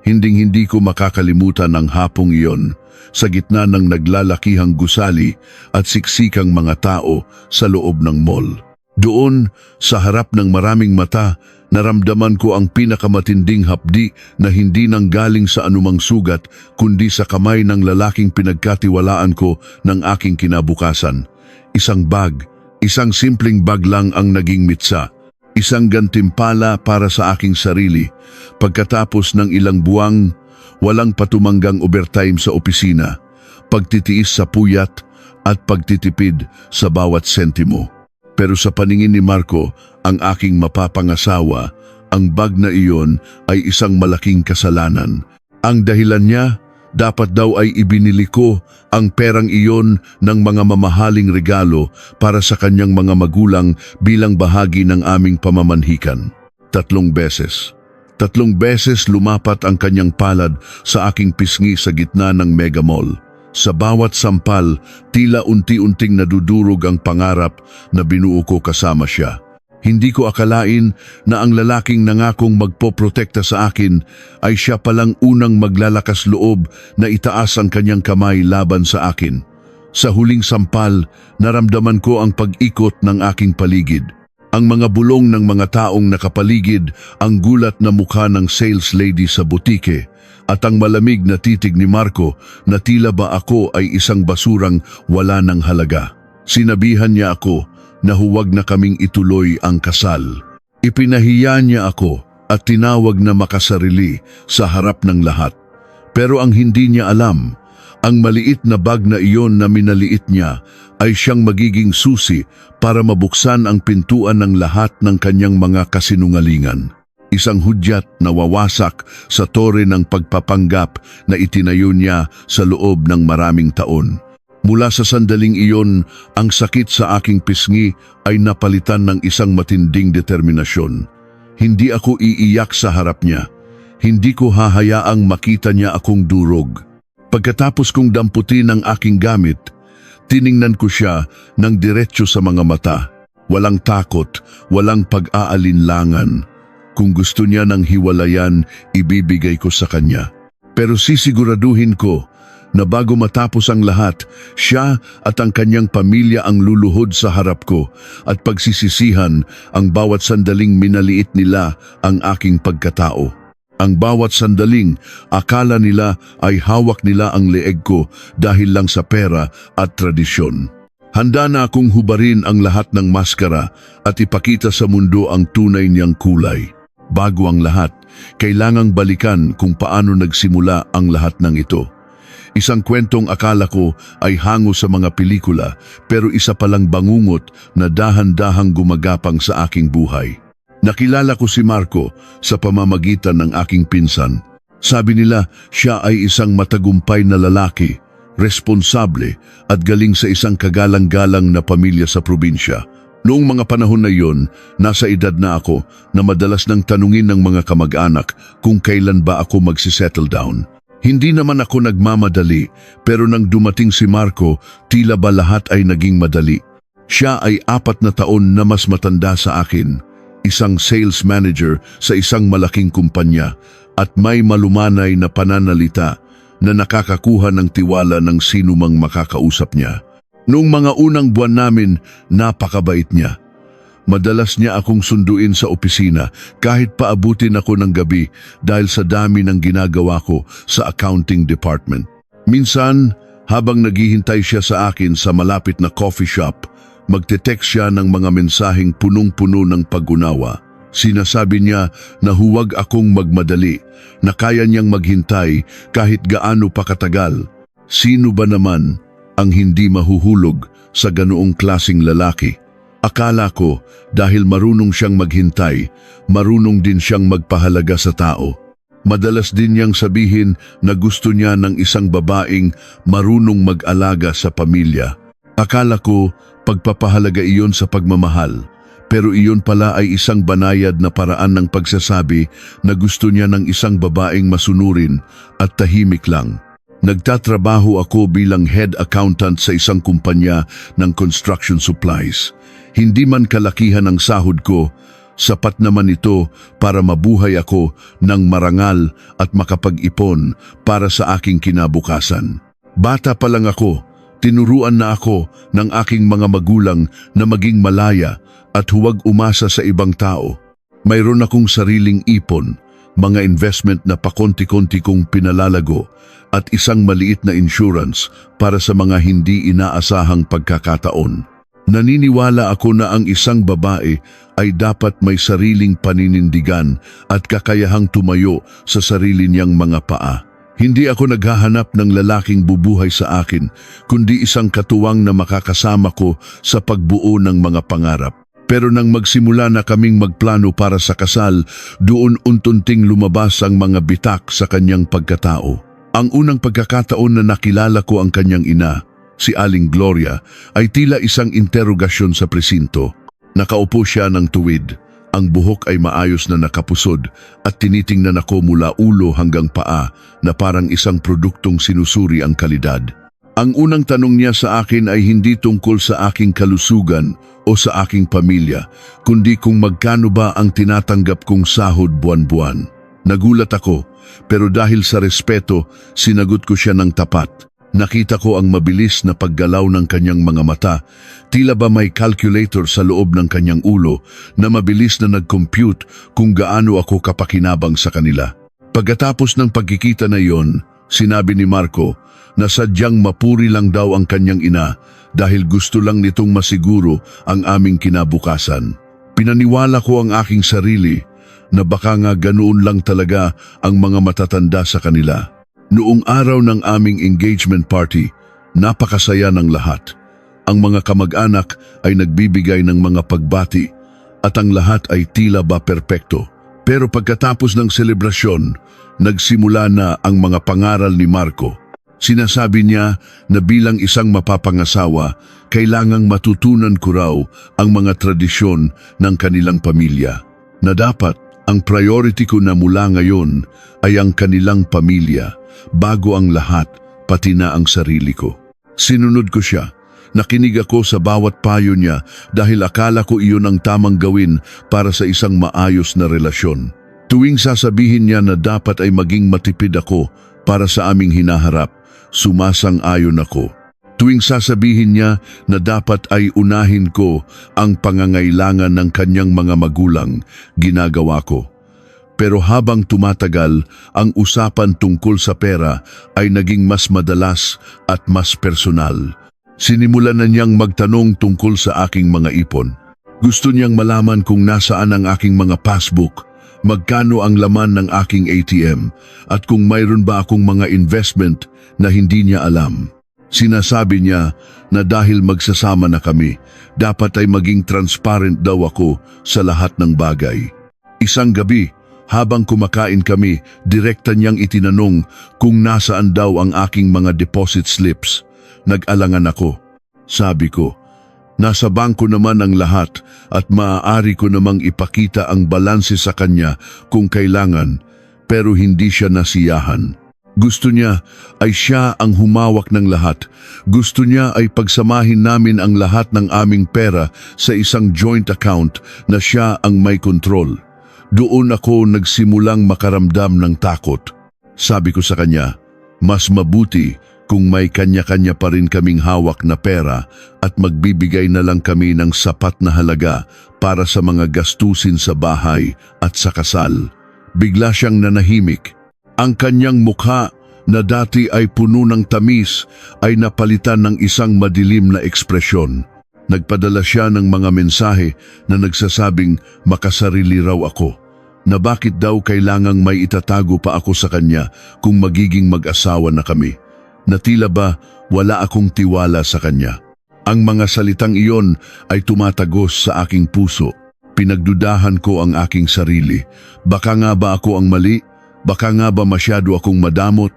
Hinding-hindi ko makakalimutan ang hapong iyon sa gitna ng naglalakihang gusali at siksikang mga tao sa loob ng mall. Doon, sa harap ng maraming mata, naramdaman ko ang pinakamatinding hapdi na hindi nanggaling sa anumang sugat kundi sa kamay ng lalaking pinagkatiwalaan ko ng aking kinabukasan. Isang bag, isang simpleng bag lang ang naging mitsa. Isang gantimpala para sa aking sarili pagkatapos ng ilang buwang walang patumanggang overtime sa opisina, pagtitiis sa puyat at pagtitipid sa bawat sentimo. Pero sa paningin ni Marco, ang aking mapapangasawa, ang bag na iyon ay isang malaking kasalanan. Ang dahilan niya, dapat daw ay ibinili ko ang perang iyon ng mga mamahaling regalo para sa kanyang mga magulang bilang bahagi ng aming pamamanhikan. 3 beses. 3 beses lumapat ang kanyang palad sa aking pisngi sa gitna ng mega mall. Sa bawat sampal, tila unti-unting nadudurog ang pangarap na binuo ko kasama siya. Hindi ko akalain na ang lalaking nangakong magpoprotekta sa akin ay siya palang unang maglalakas loob na itaas ang kanyang kamay laban sa akin. Sa huling sampal, naramdaman ko ang pag-ikot ng aking paligid. Ang mga bulong ng mga taong nakapaligid, ang gulat na mukha ng sales lady sa butike, at ang malamig na titig ni Marco na tila ba ako ay isang basurang wala ng halaga. Sinabihan niya ako na huwag na kaming ituloy ang kasal. Ipinahiya niya ako at tinawag na makasarili sa harap ng lahat. Pero ang hindi niya alam, ang maliit na bag na iyon na minaliit niya ay siyang magiging susi para mabuksan ang pintuan ng lahat ng kanyang mga kasinungalingan. Isang hudyat na wawasak sa tore ng pagpapanggap na itinayo niya sa loob ng maraming taon. Mula sa sandaling iyon, ang sakit sa aking pisngi ay napalitan ng isang matinding determinasyon. Hindi ako iiyak sa harap niya. Hindi ko hahayaang makita niya akong durog. Pagkatapos kong damputin ang aking gamit, tiningnan ko siya ng diretso sa mga mata. Walang takot, walang pag-aalinlangan. Kung gusto niya ng hiwalayan, ibibigay ko sa kanya. Pero sisiguraduhin ko na bago matapos ang lahat, siya at ang kanyang pamilya ang luluhod sa harap ko at pagsisisihan ang bawat sandaling minaliit nila ang aking pagkatao. Ang bawat sandaling akala nila ay hawak nila ang leeg ko dahil lang sa pera at tradisyon. Handa na akong hubarin ang lahat ng maskara at ipakita sa mundo ang tunay niyang kulay. Bago ang lahat, kailangang balikan kung paano nagsimula ang lahat ng ito. Isang kwentong akala ko ay hango sa mga pelikula, pero isa palang bangungot na dahan-dahang gumagapang sa aking buhay. Nakilala ko si Marco sa pamamagitan ng aking pinsan. Sabi nila siya ay isang matagumpay na lalaki, responsable at galing sa isang kagalang-galang na pamilya sa probinsya. Noong mga panahon na iyon, nasa edad na ako na madalas nang tanungin ng mga kamag-anak kung kailan ba ako magsisettle down. Hindi naman ako nagmamadali, pero nang dumating si Marco, tila ba lahat ay naging madali. Siya ay 4 na taon na mas matanda sa akin, isang sales manager sa isang malaking kumpanya, at may malumanay na pananalita na nakakakuha ng tiwala ng sinumang makakausap niya. Noong mga unang buwan namin, napakabait niya. Madalas niya akong sunduin sa opisina kahit paabutin ako ng gabi dahil sa dami ng ginagawa ko sa accounting department. Minsan, habang naghihintay siya sa akin sa malapit na coffee shop, magte-text siya ng mga mensaheng punong-puno ng pag-unawa. Sinasabi niya na huwag akong magmadali, na kaya niyang maghintay kahit gaano pa katagal. Sino ba naman ang hindi mahuhulog sa ganoong klasing lalaki? Akala ko dahil marunong siyang maghintay, marunong din siyang magpahalaga sa tao. Madalas din niyang sabihin na gusto niya ng isang babaeng marunong mag-alaga sa pamilya. Akala ko pagpapahalaga iyon sa pagmamahal, pero iyon pala ay isang banayad na paraan ng pagsasabi na gusto niya ng isang babaeng masunurin at tahimik lang. Nagtatrabaho ako bilang head accountant sa isang kumpanya ng construction supplies. Hindi man kalakihan ang sahod ko, Sapat naman ito para mabuhay ako ng marangal at makapag-ipon para sa aking kinabukasan. Bata pa lang ako, tinuruan na ako ng aking mga magulang na maging malaya at huwag umasa sa ibang tao. Mayroon akong sariling ipon, mga investment na pakonti-konti kong pinalalago at isang maliit na insurance para sa mga hindi inaasahang pagkakataon. Naniniwala ako na ang isang babae ay dapat may sariling paninindigan at kakayahang tumayo sa sarili niyang mga paa. Hindi ako naghahanap ng lalaking bubuhay sa akin, kundi isang katuwang na makakasama ko sa pagbuo ng mga pangarap. Pero nang magsimula na kaming magplano para sa kasal, doon untunting lumabas ang mga bitak sa kanyang pagkatao. Ang unang pagkakataon na nakilala ko ang kanyang ina, si Aling Gloria, ay tila isang interogasyon sa presinto. Nakaupo siya ng tuwid, ang buhok ay maayos na nakapusod at tinitingnan ako mula ulo hanggang paa na parang isang produktong sinusuri ang kalidad. Ang unang tanong niya sa akin ay hindi tungkol sa aking kalusugan o sa aking pamilya, kundi kung magkano ba ang tinatanggap kong sahod buwan-buwan. Nagulat ako, pero dahil sa respeto, sinagot ko siya ng tapat. Nakita ko ang mabilis na paggalaw ng kanyang mga mata, tila ba may calculator sa loob ng kanyang ulo na mabilis na nag-compute kung gaano ako kapakinabang sa kanila. Pagkatapos ng pagkikita na iyon, sinabi ni Marco na sadyang mapuri lang daw ang kanyang ina dahil gusto lang nitong masiguro ang aming kinabukasan. Pinaniwala ko ang aking sarili na baka nga ganoon lang talaga ang mga matatanda sa kanila. Noong araw ng aming engagement party, napakasaya ng lahat. Ang mga kamag-anak ay nagbibigay ng mga pagbati at ang lahat ay tila ba perpekto. Pero pagkatapos ng selebrasyon, nagsimula na ang mga pangaral ni Marco. Sinasabi niya na bilang isang mapapangasawa, kailangang matutunan ko raw ang mga tradisyon ng kanilang pamilya. Na dapat ang priority ko na mula ngayon ay ang kanilang pamilya, bago ang lahat, pati na ang sarili ko. Sinunod ko siya. Nakinig ako sa bawat payo niya dahil akala ko iyon ang tamang gawin para sa isang maayos na relasyon. Tuwing sasabihin niya na dapat ay maging matipid ako para sa aming hinaharap, sumasang-ayon ako. Tuwing sasabihin niya na dapat ay unahin ko ang pangangailangan ng kanyang mga magulang, ginagawa ko. Pero habang tumatagal, ang usapan tungkol sa pera ay naging mas madalas at mas personal. Sinimulan na niyang magtanong tungkol sa aking mga ipon. Gusto niyang malaman kung nasaan ang aking mga passbook, magkano ang laman ng aking ATM, at kung mayroon ba akong mga investment na hindi niya alam. Sinasabi niya na dahil magsasama na kami, dapat ay maging transparent daw ako sa lahat ng bagay. Isang gabi, habang kumakain kami, direkta niyang itinanong kung nasaan daw ang aking mga deposit slips. Nag-alangan ako. Sabi ko, nasa bangko naman ang lahat at maaari ko namang ipakita ang balanse sa kanya kung kailangan, pero hindi siya nasiyahan. Gusto niya ay siya ang humawak ng lahat. Gusto niya ay pagsamahin namin ang lahat ng aming pera sa isang joint account na siya ang may kontrol. Doon ako nagsimulang makaramdam ng takot. Sabi ko sa kanya, mas mabuti kung may kanya-kanya pa rin kaming hawak na pera at magbibigay na lang kami ng sapat na halaga para sa mga gastusin sa bahay at sa kasal. Bigla siyang nanahimik. Ang kanyang mukha na dati ay puno ng tamis ay napalitan ng isang madilim na ekspresyon. Nagpadala siya ng mga mensahe na nagsasabing makasarili raw ako, na bakit daw kailangang may itatago pa ako sa kanya kung magiging mag-asawa na kami, na tila ba wala akong tiwala sa kanya. Ang mga salitang iyon ay tumatagos sa aking puso. Pinagdudahan ko ang aking sarili. Baka nga ba ako ang mali? Baka nga ba masyado akong madamot?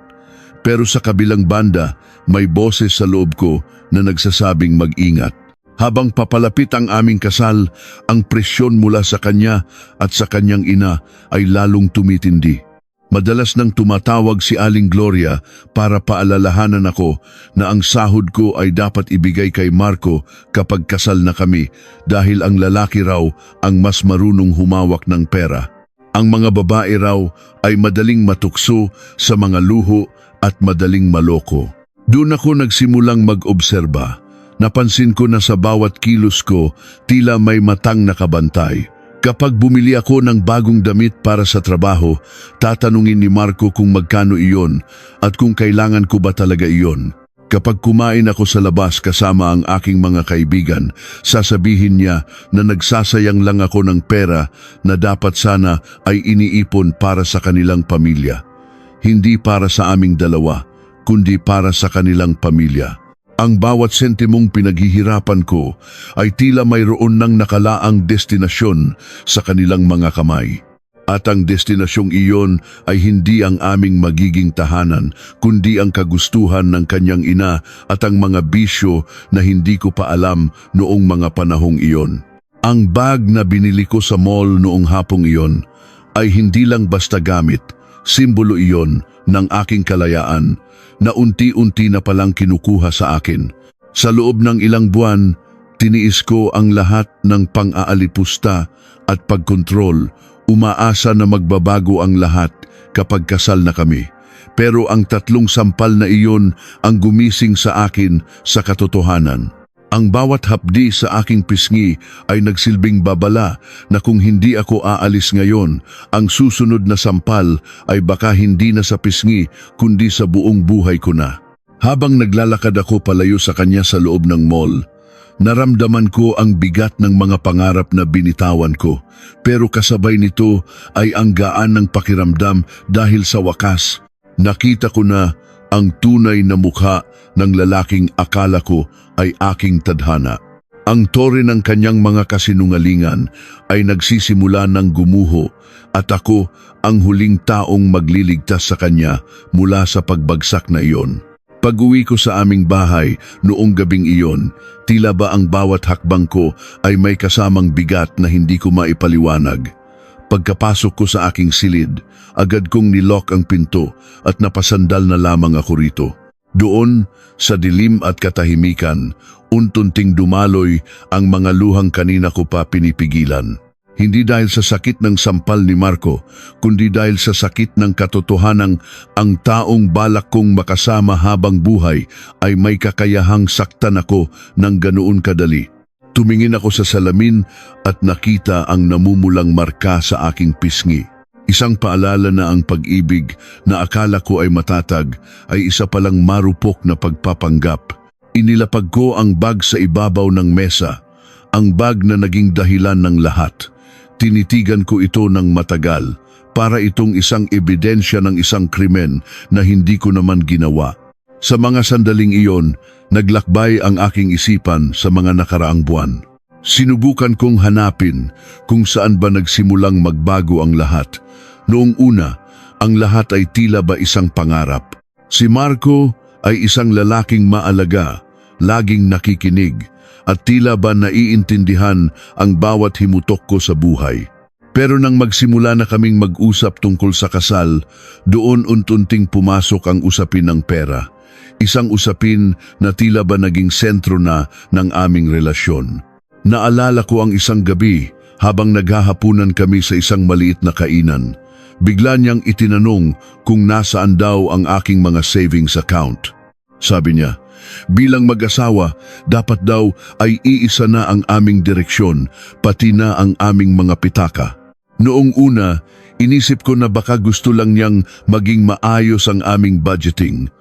Pero sa kabilang banda, may boses sa loob ko na nagsasabing mag-ingat. Habang papalapit ang aming kasal, ang presyon mula sa kanya at sa kanyang ina ay lalong tumitindi. Madalas nang tumatawag si Aling Gloria para paalalahanan ako na ang sahod ko ay dapat ibigay kay Marco kapag kasal na kami dahil ang lalaki raw ang mas marunong humawak ng pera. Ang mga babae raw ay madaling matukso sa mga luho at madaling maloko. Doon ako nagsimulang mag-obserba. Napansin ko na sa bawat kilos ko tila may matang nakabantay. Kapag bumili ako ng bagong damit para sa trabaho, tatanungin ni Marco kung magkano iyon at kung kailangan ko ba talaga iyon. Kapag kumain ako sa labas kasama ang aking mga kaibigan, sasabihin niya na nagsasayang lang ako ng pera na dapat sana ay iniipon para sa kanilang pamilya. Hindi para sa aming dalawa, kundi para sa kanilang pamilya. Ang bawat sentimong pinaghihirapan ko ay tila mayroon ng nakalaang destinasyon sa kanilang mga kamay. At ang destinasyong iyon ay hindi ang aming magiging tahanan, kundi ang kagustuhan ng kanyang ina at ang mga bisyo na hindi ko pa alam noong mga panahong iyon. Ang bag na binili ko sa mall noong hapong iyon ay hindi lang basta gamit, simbolo iyon ng aking kalayaan na unti-unti na palang kinukuha sa akin. Sa loob ng ilang buwan, tiniis ko ang lahat ng pang-aalipusta at pagkontrol, umaasa na magbabago ang lahat kapag kasal na kami. Pero ang 3 sampal na iyon ang gumising sa akin sa katotohanan. Ang bawat hapdi sa aking pisngi ay nagsilbing babala na kung hindi ako aalis ngayon, ang susunod na sampal ay baka hindi na sa pisngi kundi sa buong buhay ko na. Habang naglalakad ako palayo sa kanya sa loob ng mall, naramdaman ko ang bigat ng mga pangarap na binitawan ko. Pero kasabay nito ay ang gaan ng pakiramdam dahil sa wakas, nakita ko na ang tunay na mukha ng lalaking akala ko ay aking tadhana. Ang tore ng kanyang mga kasinungalingan ay nagsisimula ng gumuho at ako ang huling taong magliligtas sa kanya mula sa pagbagsak na iyon. Pag-uwi ko sa aming bahay noong gabing iyon, tila ba ang bawat hakbang ko ay may kasamang bigat na hindi ko maipaliwanag. Pagkapasok ko sa aking silid, agad kong nilock ang pinto at napasandal na lamang ako rito. Doon, sa dilim at katahimikan, untunting dumaloy ang mga luhang kanina ko pa pinipigilan. Hindi dahil sa sakit ng sampal ni Marco, kundi dahil sa sakit ng katotohanang ang taong balak kong makasama habang buhay ay may kakayahang saktan ako ng ganoon kadali. Tumingin ako sa salamin at nakita ang namumulang marka sa aking pisngi. Isang paalala na ang pag-ibig na akala ko ay matatag ay isa palang marupok na pagpapanggap. Inilapag ko ang bag sa ibabaw ng mesa, ang bag na naging dahilan ng lahat. Tinitigan ko ito ng matagal para itong isang ebidensya ng isang krimen na hindi ko naman ginawa. Sa mga sandaling iyon, naglakbay ang aking isipan sa mga nakaraang buwan. Sinubukan kong hanapin kung saan ba nagsimulang magbago ang lahat. Noong una, ang lahat ay tila ba isang pangarap. Si Marco ay isang lalaking maalaga, laging nakikinig, at tila ba naiintindihan ang bawat himutok ko sa buhay. Pero nang magsimula na kaming mag-usap tungkol sa kasal, doon untunting pumasok ang usapin ng pera. Isang usapin na tila ba naging sentro na ng aming relasyon. Naalala ko ang isang gabi habang naghahapunan kami sa isang maliit na kainan. Bigla niyang itinanong kung nasaan daw ang aking mga savings account. Sabi niya, bilang mag-asawa, dapat daw ay iisa na ang aming direksyon, pati na ang aming mga pitaka. Noong una, inisip ko na baka gusto lang niyang maging maayos ang aming budgeting.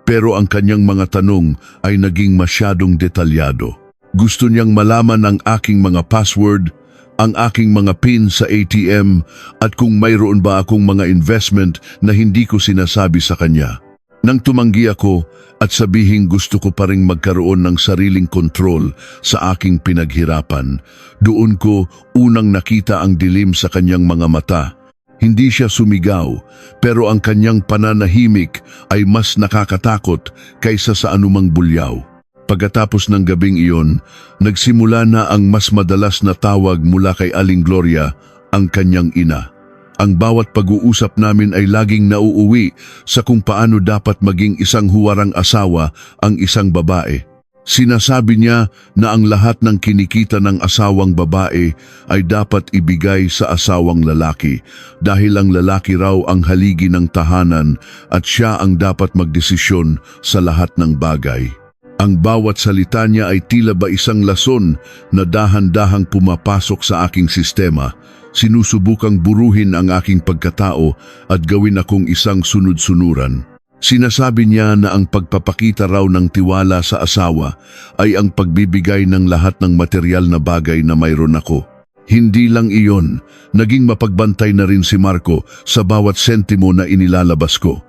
Pero ang kanyang mga tanong ay naging masyadong detalyado. Gusto niyang malaman ang aking mga password, ang aking mga PIN sa ATM at kung mayroon ba akong mga investment na hindi ko sinasabi sa kanya. Nang tumanggi ako at sabihing gusto ko pa ring magkaroon ng sariling kontrol sa aking pinaghirapan, doon ko unang nakita ang dilim sa kanyang mga mata. Hindi siya sumigaw, pero ang kanyang pananahimik ay mas nakakatakot kaysa sa anumang bulyaw. Pagkatapos ng gabing iyon, nagsimula na ang mas madalas na tawag mula kay Aling Gloria, ang kanyang ina. Ang bawat pag-uusap namin ay laging nauuwi sa kung paano dapat maging isang huwarang asawa ang isang babae. Sinasabi niya na ang lahat ng kinikita ng asawang babae ay dapat ibigay sa asawang lalaki dahil ang lalaki raw ang haligi ng tahanan at siya ang dapat magdesisyon sa lahat ng bagay. Ang bawat salita niya ay tila ba isang lason na dahan-dahang pumapasok sa aking sistema. Sinusubukang buruhin ang aking pagkatao at gawin akong isang sunod-sunuran. Sinasabi niya na ang pagpapakita raw ng tiwala sa asawa ay ang pagbibigay ng lahat ng material na bagay na mayroon ako. Hindi lang iyon, naging mapagbantay na rin si Marco sa bawat sentimo na inilalabas ko.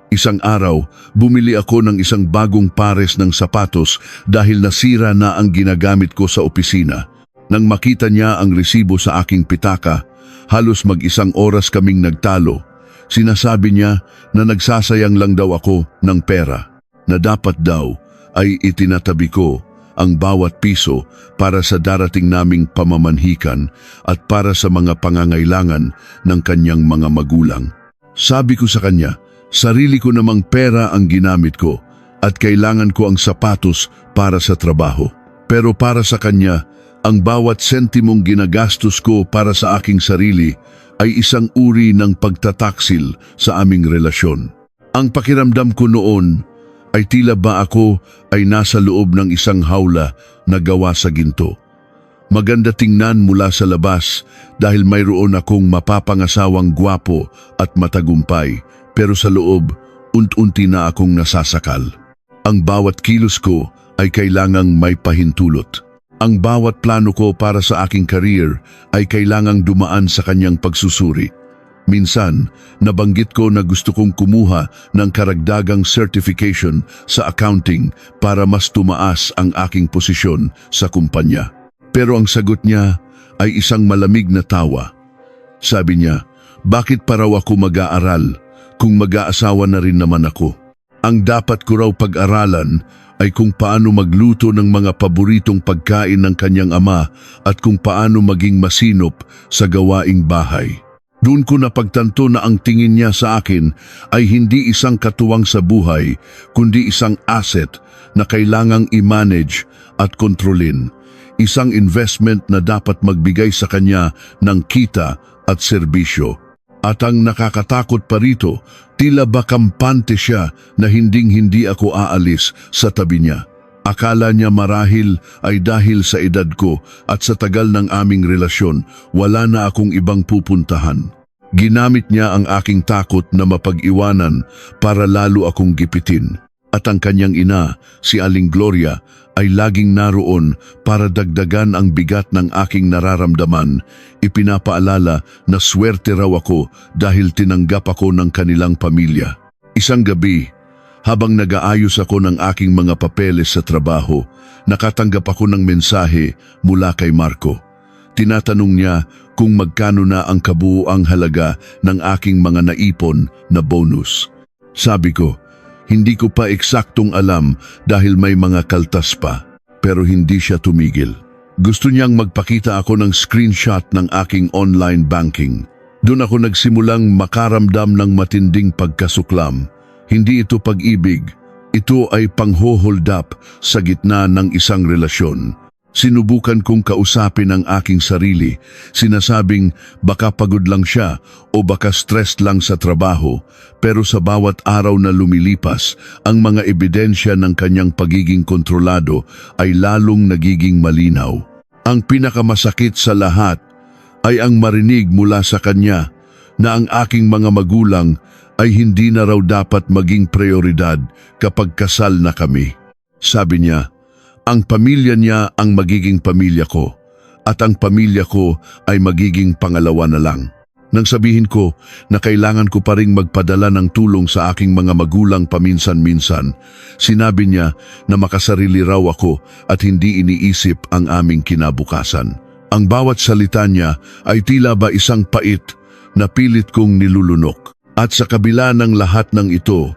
Isang araw, bumili ako ng isang bagong pares ng sapatos dahil nasira na ang ginagamit ko sa opisina. Nang makita niya ang resibo sa aking pitaka, halos mag-isang oras kaming nagtalo. Sinasabi niya na nagsasayang lang daw ako ng pera, na dapat daw ay itinatabi ko ang bawat piso para sa darating naming pamamanhikan at para sa mga pangangailangan ng kanyang mga magulang. Sabi ko sa kanya, sarili ko namang pera ang ginamit ko at kailangan ko ang sapatos para sa trabaho. Pero para sa kanya, ang bawat sentimong ginagastos ko para sa aking sarili ay isang uri ng pagtataksil sa aming relasyon. Ang pakiramdam ko noon ay tila ba ako ay nasa loob ng isang hawla na gawa sa ginto. Maganda tingnan mula sa labas dahil mayroon akong mapapangasawang gwapo at matagumpay, pero sa loob, unti-unti na akong nasasakal. Ang bawat kilos ko ay kailangang may pahintulot. Ang bawat plano ko para sa aking career ay kailangang dumaan sa kanyang pagsusuri. Minsan, nabanggit ko na gusto kong kumuha ng karagdagang certification sa accounting para mas tumaas ang aking posisyon sa kumpanya. Pero ang sagot niya ay isang malamig na tawa. Sabi niya, bakit pa raw ako mag-aaral kung mag-aasawa na rin naman ako? Ang dapat ko raw pag-aralan ay kung paano magluto ng mga paboritong pagkain ng kanyang ama at kung paano maging masinop sa gawaing bahay. Doon ko napagtanto na ang tingin niya sa akin ay hindi isang katuwang sa buhay, kundi isang asset na kailangang i-manage at kontrolin. Isang investment na dapat magbigay sa kanya ng kita at serbisyo. At ang nakakatakot pa rito, tila ba kampante siya na hinding-hindi ako aalis sa tabi niya. Akala niya marahil ay dahil sa edad ko at sa tagal ng aming relasyon, wala na akong ibang pupuntahan. Ginamit niya ang aking takot na mapag-iwanan para lalo akong gipitin. At ang kanyang ina, si Aling Gloria, ay laging naroon para dagdagan ang bigat ng aking nararamdaman. Ipinapaalala na swerte raw ako dahil tinanggap ako ng kanilang pamilya. Isang gabi, habang nag-aayos ako ng aking mga papeles sa trabaho, nakatanggap ako ng mensahe mula kay Marco. Tinatanong niya kung magkano na ang kabuuang halaga ng aking mga naipon na bonus. Sabi ko, hindi ko pa eksaktong alam dahil may mga kaltas pa, pero hindi siya tumigil. Gusto niyang magpakita ako ng screenshot ng aking online banking. Doon ako nagsimulang makaramdam ng matinding pagkasuklam. Hindi ito pag-ibig, ito ay pang-hold up sa gitna ng isang relasyon. Sinubukan kong kausapin ang aking sarili, sinasabing baka pagod lang siya o baka stressed lang sa trabaho, pero sa bawat araw na lumilipas, ang mga ebidensya ng kanyang pagiging kontrolado ay lalong nagiging malinaw. Ang pinakamasakit sa lahat ay ang marinig mula sa kanya na ang aking mga magulang ay hindi na raw dapat maging prioridad kapag kasal na kami. Sabi niya, ang pamilya niya ang magiging pamilya ko at ang pamilya ko ay magiging pangalawa na lang. Nang sabihin ko na kailangan ko pa ring magpadala ng tulong sa aking mga magulang paminsan-minsan, sinabi niya na makasarili raw ako at hindi iniisip ang aming kinabukasan. Ang bawat salita niya ay tila ba isang pait na pilit kong nilulunok. At sa kabila ng lahat ng ito,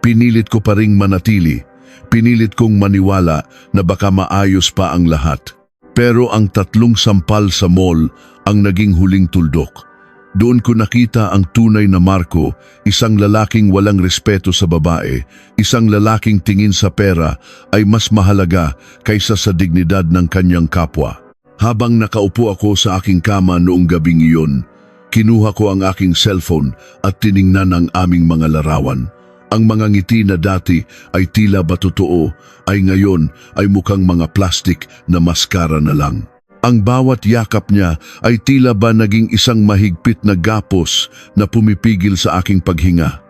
pinilit ko pa ring manatili. Pinilit kong maniwala na baka maayos pa ang lahat. Pero ang 3 sampal sa mall ang naging huling tuldok. Doon ko nakita ang tunay na Marco, isang lalaking walang respeto sa babae, isang lalaking tingin sa pera ay mas mahalaga kaysa sa dignidad ng kanyang kapwa. Habang nakaupo ako sa aking kama noong gabing iyon, kinuha ko ang aking cellphone at tiningnan ang aming mga larawan. Ang mga ngiti na dati ay tila ba totoo, ay ngayon ay mukhang mga plastic na maskara na lang. Ang bawat yakap niya ay tila ba naging isang mahigpit na gapos na pumipigil sa aking paghinga.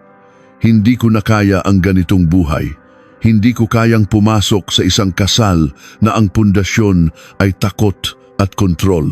Hindi ko na kaya ang ganitong buhay. Hindi ko kayang pumasok sa isang kasal na ang pundasyon ay takot at kontrol.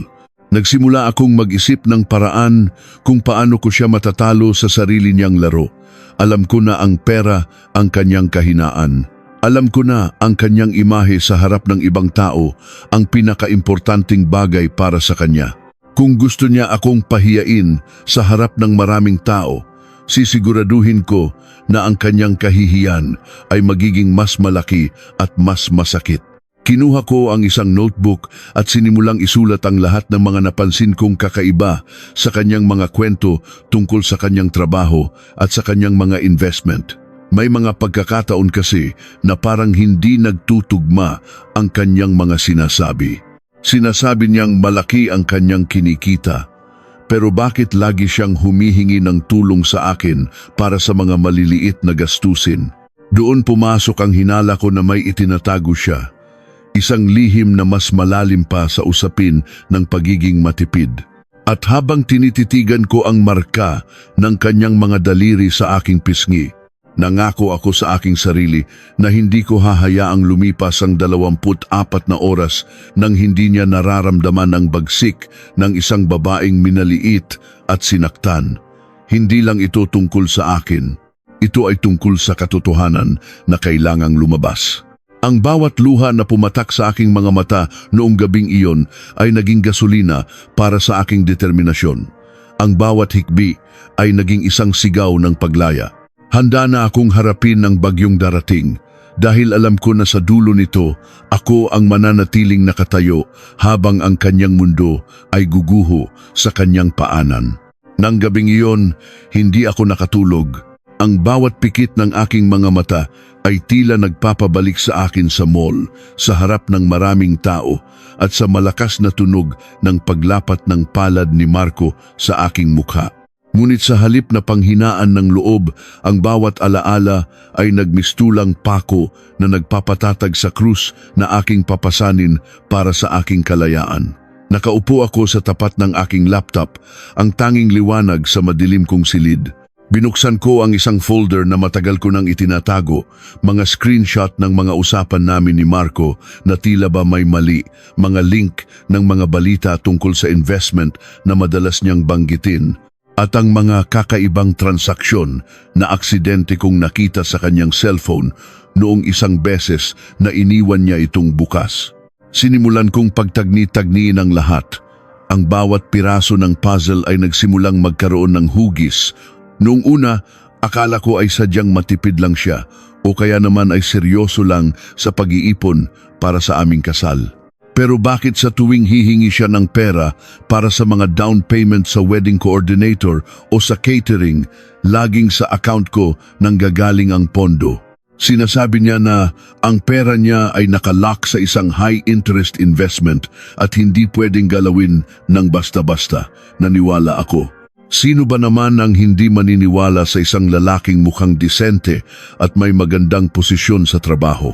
Nagsimula akong mag-isip ng paraan kung paano ko siya matatalo sa sarili niyang laro. Alam ko na ang pera ang kanyang kahinaan. Alam ko na ang kanyang imahe sa harap ng ibang tao ang pinakaimportanting bagay para sa kanya. Kung gusto niya akong pahiyain sa harap ng maraming tao, sisiguraduhin ko na ang kanyang kahihiyan ay magiging mas malaki at mas masakit. Kinuha ko ang isang notebook at sinimulang isulat ang lahat ng mga napansin kong kakaiba sa kanyang mga kwento tungkol sa kanyang trabaho at sa kanyang mga investment. May mga pagkakataon kasi na parang hindi nagtutugma ang kanyang mga sinasabi. Sinasabi niyang malaki ang kanyang kinikita, pero bakit lagi siyang humihingi ng tulong sa akin para sa mga maliliit na gastusin? Doon pumasok ang hinala ko na may itinatago siya. Isang lihim na mas malalim pa sa usapin ng pagiging matipid. At habang tinititigan ko ang marka ng kanyang mga daliri sa aking pisngi, nangako ako sa aking sarili na hindi ko hahayaang lumipas ang 24 na oras nang hindi niya nararamdaman ang bagsik ng isang babaeng minaliit at sinaktan. Hindi lang ito tungkol sa akin. Ito ay tungkol sa katotohanan na kailangang lumabas. Ang bawat luha na pumatak sa aking mga mata noong gabing iyon ay naging gasolina para sa aking determinasyon. Ang bawat hikbi ay naging isang sigaw ng paglaya. Handa na akong harapin ang bagyong darating dahil alam ko na sa dulo nito ako ang mananatiling nakatayo habang ang kanyang mundo ay guguho sa kanyang paanan. Nang gabing iyon, hindi ako nakatulog. Ang bawat pikit ng aking mga mata ay tila nagpapabalik sa akin sa mall, sa harap ng maraming tao at sa malakas na tunog ng paglapat ng palad ni Marco sa aking mukha. Ngunit sa halip na panghinaan ng loob, ang bawat alaala ay nagmistulang pako na nagpapatatag sa krus na aking papasanin para sa aking kalayaan. Nakaupo ako sa tapat ng aking laptop, ang tanging liwanag sa madilim kong silid. Binuksan ko ang isang folder na matagal ko nang itinatago, mga screenshot ng mga usapan namin ni Marco na tila ba may mali, mga link ng mga balita tungkol sa investment na madalas niyang banggitin, at ang mga kakaibang transaksyon na aksidente kong nakita sa kanyang cellphone noong isang beses na iniwan niya itong bukas. Sinimulan kong pagtagni-tagniin ang lahat. Ang bawat piraso ng puzzle ay nagsimulang magkaroon ng hugis. Noong una, akala ko ay sadyang matipid lang siya o kaya naman ay seryoso lang sa pag-iipon para sa aming kasal. Pero bakit sa tuwing hihingi siya ng pera para sa mga down payment sa wedding coordinator o sa catering, laging sa account ko nang gagaling ang pondo? Sinasabi niya na ang pera niya ay nakalock sa isang high-interest investment at hindi pwedeng galawin ng basta-basta. Naniwala ako. Sino ba naman ang hindi maniniwala sa isang lalaking mukhang disente at may magandang posisyon sa trabaho?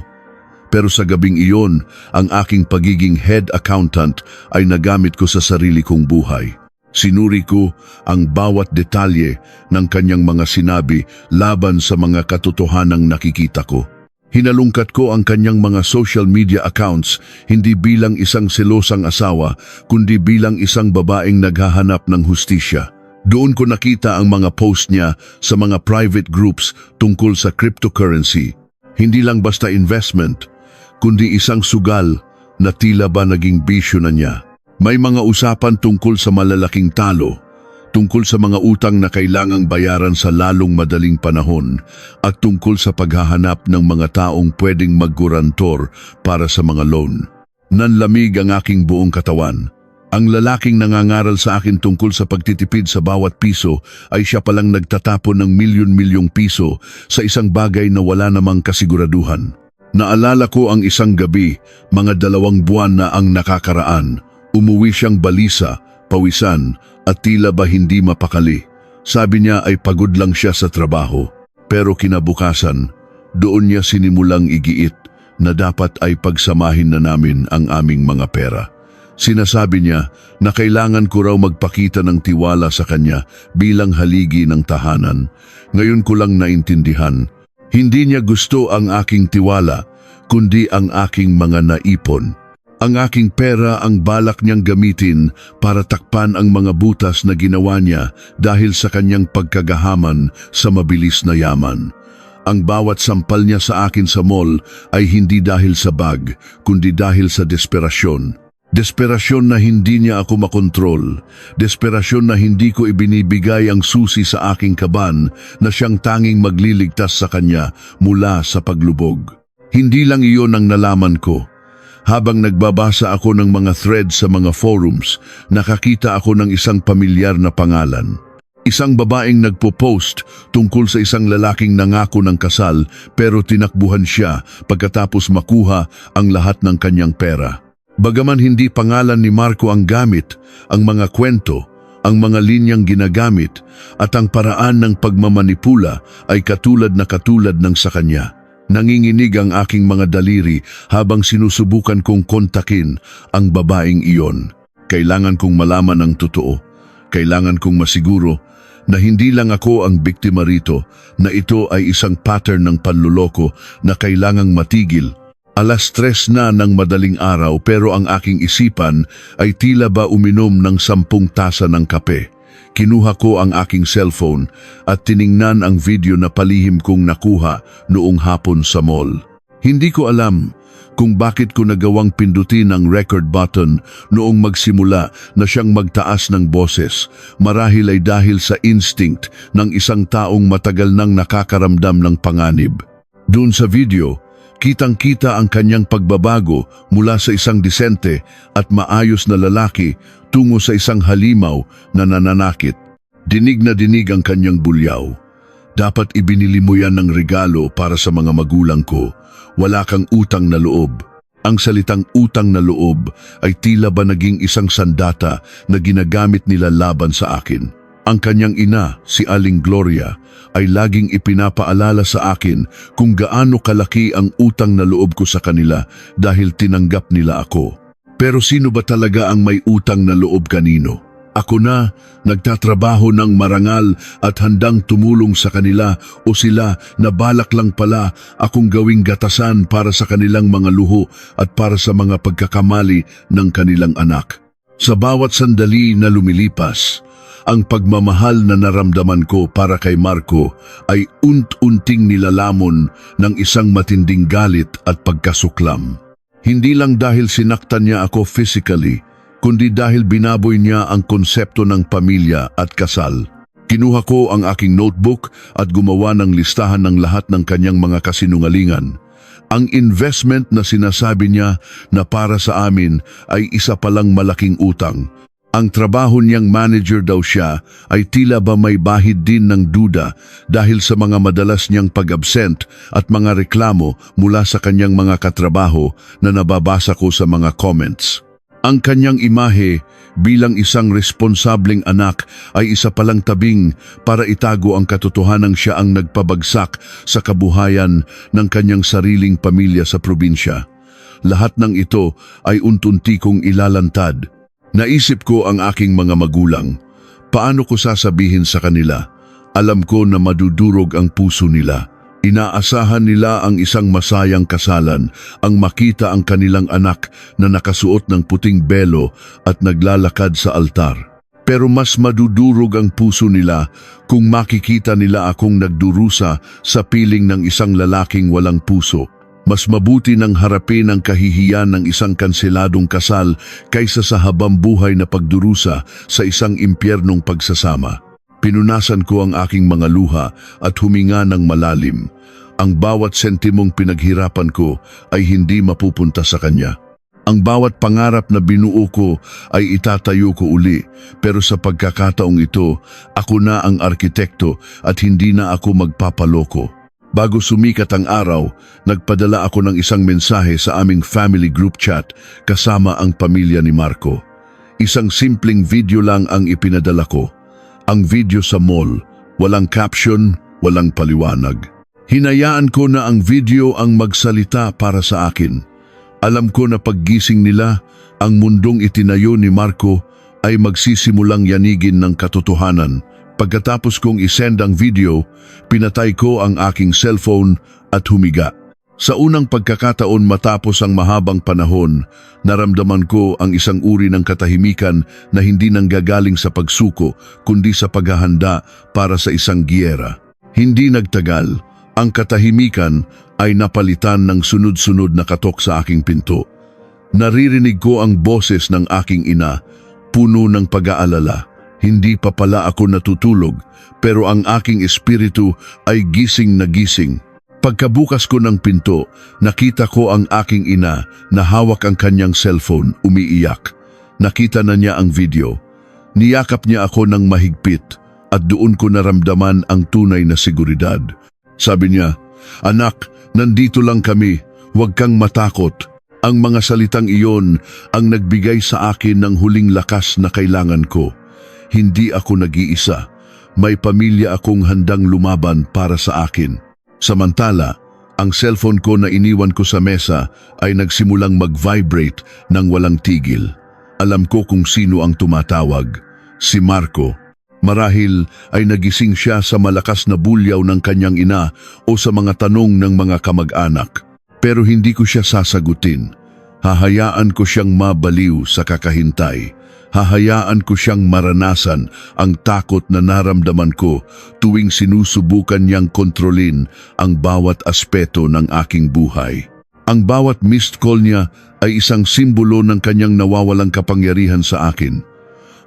Pero sa gabing iyon, ang aking pagiging head accountant ay nagamit ko sa sarili kong buhay. Sinuri ko ang bawat detalye ng kanyang mga sinabi laban sa mga katotohanang nakikita ko. Hinalungkat ko ang kanyang mga social media accounts hindi bilang isang selosang asawa, kundi bilang isang babaeng naghahanap ng hustisya. Doon ko nakita ang mga post niya sa mga private groups tungkol sa cryptocurrency. Hindi lang basta investment, kundi isang sugal na tila ba naging bisyo na niya. May mga usapan tungkol sa malalaking talo, tungkol sa mga utang na kailangang bayaran sa lalong madaling panahon, at tungkol sa paghahanap ng mga taong pwedeng maggurantor para sa mga loan. Nanlamig ang aking buong katawan. Ang lalaking nangangaral sa akin tungkol sa pagtitipid sa bawat piso ay siya palang nagtatapon ng milyon-milyong piso sa isang bagay na wala namang kasiguraduhan. Naalala ko ang isang gabi, mga 2 buwan na ang nakakaraan. Umuwi siyang balisa, pawisan at tila ba hindi mapakali. Sabi niya ay pagod lang siya sa trabaho. Pero kinabukasan, doon niya sinimulang igiit na dapat ay pagsamahin na namin ang aming mga pera. Sinasabi niya na kailangan ko raw magpakita ng tiwala sa kanya bilang haligi ng tahanan. Ngayon ko lang naintindihan. Hindi niya gusto ang aking tiwala, kundi ang aking mga naipon. Ang aking pera ang balak niyang gamitin para takpan ang mga butas na ginawa niya dahil sa kanyang pagkagahaman sa mabilis na yaman. Ang bawat sampal niya sa akin sa mall ay hindi dahil sa bag, kundi dahil sa desperasyon. Desperasyon na hindi niya ako makontrol. Desperasyon na hindi ko ibinibigay ang susi sa aking kaban na siyang tanging magliligtas sa kanya mula sa paglubog. Hindi lang iyon ang nalaman ko. Habang nagbabasa ako ng mga threads sa mga forums, nakakita ako ng isang pamilyar na pangalan. Isang babaeng nagpo-post tungkol sa isang lalaking nangako ng kasal pero tinakbuhan siya pagkatapos makuha ang lahat ng kanyang pera. Bagaman hindi pangalan ni Marco ang gamit, ang mga kwento, ang mga linyang ginagamit at ang paraan ng pagmamanipula ay katulad ng sa kanya. Nanginginig ang aking mga daliri habang sinusubukan kong kontakin ang babaeng iyon. Kailangan kong malaman ang totoo. Kailangan kong masiguro na hindi lang ako ang biktima rito, na ito ay isang pattern ng panluloko na kailangang matigil. 3:00 na ng madaling araw pero ang aking isipan ay tila ba uminom ng 10 tasa ng kape. Kinuha ko ang aking cellphone at tiningnan ang video na palihim kong nakuha noong hapon sa mall. Hindi ko alam kung bakit ko nagawang pindutin ang record button noong magsimula na siyang magtaas ng boses. Marahil ay dahil sa instinct ng isang taong matagal nang nakakaramdam ng panganib. Doon sa video, kitang-kita ang kanyang pagbabago mula sa isang disente at maayos na lalaki tungo sa isang halimaw na nananakit. Dinig na dinig ang kanyang bulyaw. Dapat ibinili mo yan ng regalo para sa mga magulang ko. Wala kang utang na loob. Ang salitang utang na loob ay tila ba naging isang sandata na ginagamit nila laban sa akin. Ang kanyang ina, si Aling Gloria, ay laging ipinapaalala sa akin kung gaano kalaki ang utang na loob ko sa kanila dahil tinanggap nila ako. Pero sino ba talaga ang may utang na loob kanino? Ako na, nagtatrabaho ng marangal at handang tumulong sa kanila o sila na balak lang pala akong gawing gatasan para sa kanilang mga luho at para sa mga pagkakamali ng kanilang anak. Sa bawat sandali na lumilipas, ang pagmamahal na naramdaman ko para kay Marco ay unt-unting nilalamon ng isang matinding galit at pagkasuklam. Hindi lang dahil sinaktan niya ako physically, kundi dahil binaboy niya ang konsepto ng pamilya at kasal. Kinuha ko ang aking notebook at gumawa ng listahan ng lahat ng kanyang mga kasinungalingan. Ang investment na sinasabi niya na para sa amin ay isa palang malaking utang. Ang trabaho niyang manager daw siya ay tila ba may bahid din ng duda dahil sa mga madalas niyang pag-absent at mga reklamo mula sa kanyang mga katrabaho na nababasa ko sa mga comments. Ang kanyang imahe bilang isang responsableng anak ay isa palang tabing para itago ang katotohanang siya ang nagpabagsak sa kabuhayan ng kanyang sariling pamilya sa probinsya. Lahat ng ito ay unti-unti kong ilalantad. Naisip ko ang aking mga magulang. Paano ko sasabihin sa kanila? Alam ko na madudurog ang puso nila. Inaasahan nila ang isang masayang kasalan, ang makita ang kanilang anak na nakasuot ng puting belo at naglalakad sa altar. Pero mas madudurog ang puso nila kung makikita nila akong nagdurusa sa piling ng isang lalaking walang puso. Mas mabuti nang harapin ang kahihiyan ng isang kanseladong kasal kaysa sa habambuhay na pagdurusa sa isang impyernong pagsasama. Pinunasan ko ang aking mga luha at huminga ng malalim. Ang bawat sentimong pinaghirapan ko ay hindi mapupunta sa kanya. Ang bawat pangarap na binuo ko ay itatayo ko uli, pero sa pagkakataong ito, ako na ang arkitekto at hindi na ako magpapaloko. Bago sumikat ang araw, nagpadala ako ng isang mensahe sa aming family group chat kasama ang pamilya ni Marco. Isang simpleng video lang ang ipinadala ko. Ang video sa mall, walang caption, walang paliwanag. Hinayaan ko na ang video ang magsalita para sa akin. Alam ko na paggising nila, ang mundong itinayo ni Marco ay magsisimulang yanigin ng katotohanan. Pagkatapos kong isend ang video, pinatay ko ang aking cellphone at humiga. Sa unang pagkakataon matapos ang mahabang panahon, naramdaman ko ang isang uri ng katahimikan na hindi nanggagaling sa pagsuko kundi sa paghahanda para sa isang giyera. Hindi nagtagal, ang katahimikan ay napalitan ng sunod-sunod na katok sa aking pinto. Naririnig ko ang boses ng aking ina, puno ng pag-aalala. Hindi pa pala ako natutulog, pero ang aking espiritu ay gising na gising. Pagkabukas ko ng pinto, nakita ko ang aking ina na hawak ang kanyang cellphone, umiiyak. Nakita na niya ang video. Niyakap niya ako ng mahigpit at doon ko naramdaman ang tunay na seguridad. Sabi niya, "Anak, nandito lang kami, huwag kang matakot." Ang mga salitang iyon ang nagbigay sa akin ng huling lakas na kailangan ko. Hindi ako nag-iisa. May pamilya akong handang lumaban para sa akin. Samantala, ang cellphone ko na iniwan ko sa mesa ay nagsimulang mag-vibrate ng walang tigil. Alam ko kung sino ang tumatawag. Si Marco. Marahil ay nagising siya sa malakas na bulyaw ng kanyang ina o sa mga tanong ng mga kamag-anak. Pero hindi ko siya sasagutin. Hahayaan ko siyang mabaliw sa kakahintay. Hahayaan ko siyang maranasan ang takot na naramdaman ko tuwing sinusubukan niyang kontrolin ang bawat aspeto ng aking buhay. Ang bawat missed call niya ay isang simbolo ng kanyang nawawalang kapangyarihan sa akin.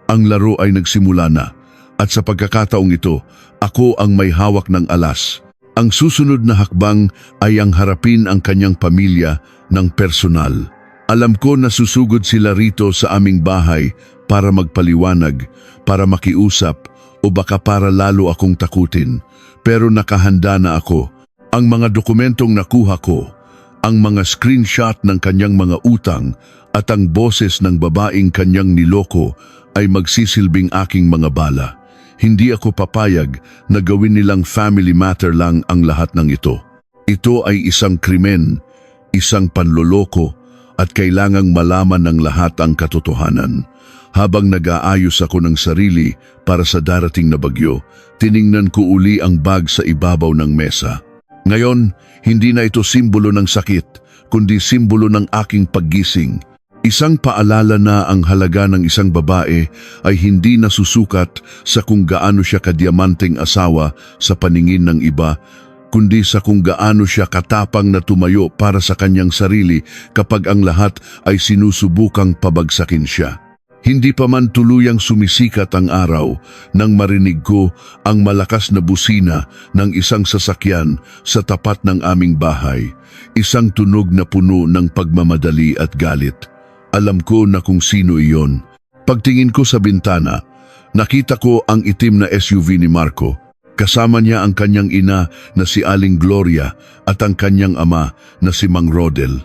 Ang laro ay nagsimula na, at sa pagkakataong ito, ako ang may hawak ng alas. Ang susunod na hakbang ay ang harapin ang kanyang pamilya ng personal. Alam ko na susugod sila rito sa aming bahay para magpaliwanag, para makiusap, o baka para lalo akong takutin. Pero nakahanda na ako. Ang mga dokumentong nakuha ko, ang mga screenshot ng kanyang mga utang, at ang boses ng babaeng kanyang niloko ay magsisilbing aking mga bala. Hindi ako papayag na gawin nilang family matter lang ang lahat ng ito. Ito ay isang krimen, isang panloloko, at kailangang malaman ng lahat ang katotohanan. Habang nag-aayos ako ng sarili para sa darating na bagyo, tiningnan ko uli ang bag sa ibabaw ng mesa. Ngayon, hindi na ito simbolo ng sakit, kundi simbolo ng aking paggising. Isang paalala na ang halaga ng isang babae ay hindi nasusukat sa kung gaano siya kadiamanteng asawa sa paningin ng iba, kundi sa kung gaano siya katapang na tumayo para sa kanyang sarili kapag ang lahat ay sinusubukang pabagsakin siya. Hindi pa man tuluyang sumisikat ang araw nang marinig ko ang malakas na busina ng isang sasakyan sa tapat ng aming bahay. Isang tunog na puno ng pagmamadali at galit. Alam ko na kung sino iyon. Pagtingin ko sa bintana, nakita ko ang itim na SUV ni Marco. Kasama niya ang kanyang ina na si Aling Gloria at ang kanyang ama na si Mang Rodel.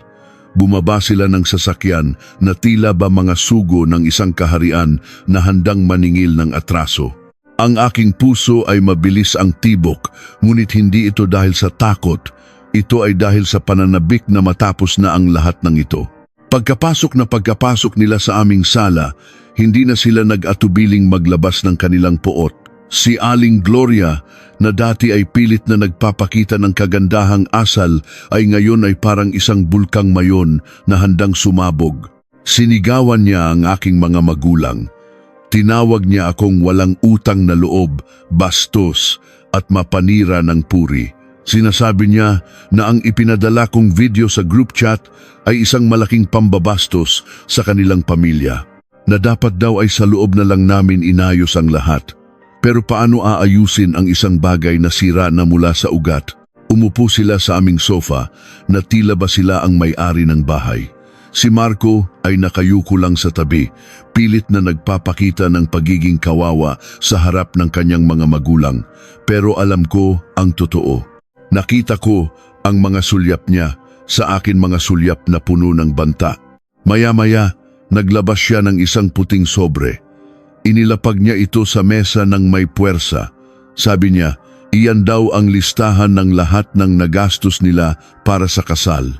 Bumaba sila ng sasakyan na tila ba mga sugo ng isang kaharian na handang maningil ng atraso. Ang aking puso ay mabilis ang tibok, ngunit hindi ito dahil sa takot. Ito ay dahil sa pananabik na matapos na ang lahat ng ito. Pagkapasok nila sa aming sala, hindi na sila nag-atubiling maglabas ng kanilang poot. Si Aling Gloria, na dati ay pilit na nagpapakita ng kagandahang asal, ay ngayon ay parang isang bulkang mayon na handang sumabog. Sinigawan niya ang aking mga magulang. Tinawag niya akong walang utang na loob, bastos, at mapanira ng puri. Sinasabi niya na ang ipinadala kong video sa group chat ay isang malaking pambabastos sa kanilang pamilya, na dapat daw ay sa loob na lang namin inayos ang lahat. Pero paano aayusin ang isang bagay na sira na mula sa ugat? Umupo sila sa aming sofa na tila ba sila ang may-ari ng bahay. Si Marco ay nakayuko lang sa tabi, pilit na nagpapakita ng pagiging kawawa sa harap ng kanyang mga magulang. Pero alam ko ang totoo. Nakita ko ang mga sulyap niya, sa akin mga sulyap na puno ng banta. Maya-maya, naglabas siya ng isang puting sobre. Inilapag niya ito sa mesa ng may puwersa. Sabi niya, iyan daw ang listahan ng lahat ng nagastos nila para sa kasal.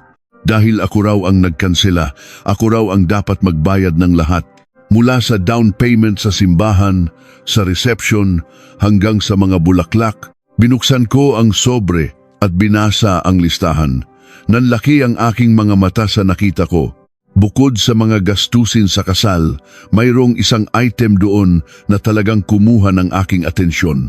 Dahil ako raw ang nagkansela, ako raw ang dapat magbayad ng lahat. Mula sa down payment sa simbahan, sa reception, hanggang sa mga bulaklak, binuksan ko ang sobre at binasa ang listahan. Nanlaki ang aking mga mata sa nakita ko. Bukod sa mga gastusin sa kasal, mayroong isang item doon na talagang kumuha ng aking atensyon.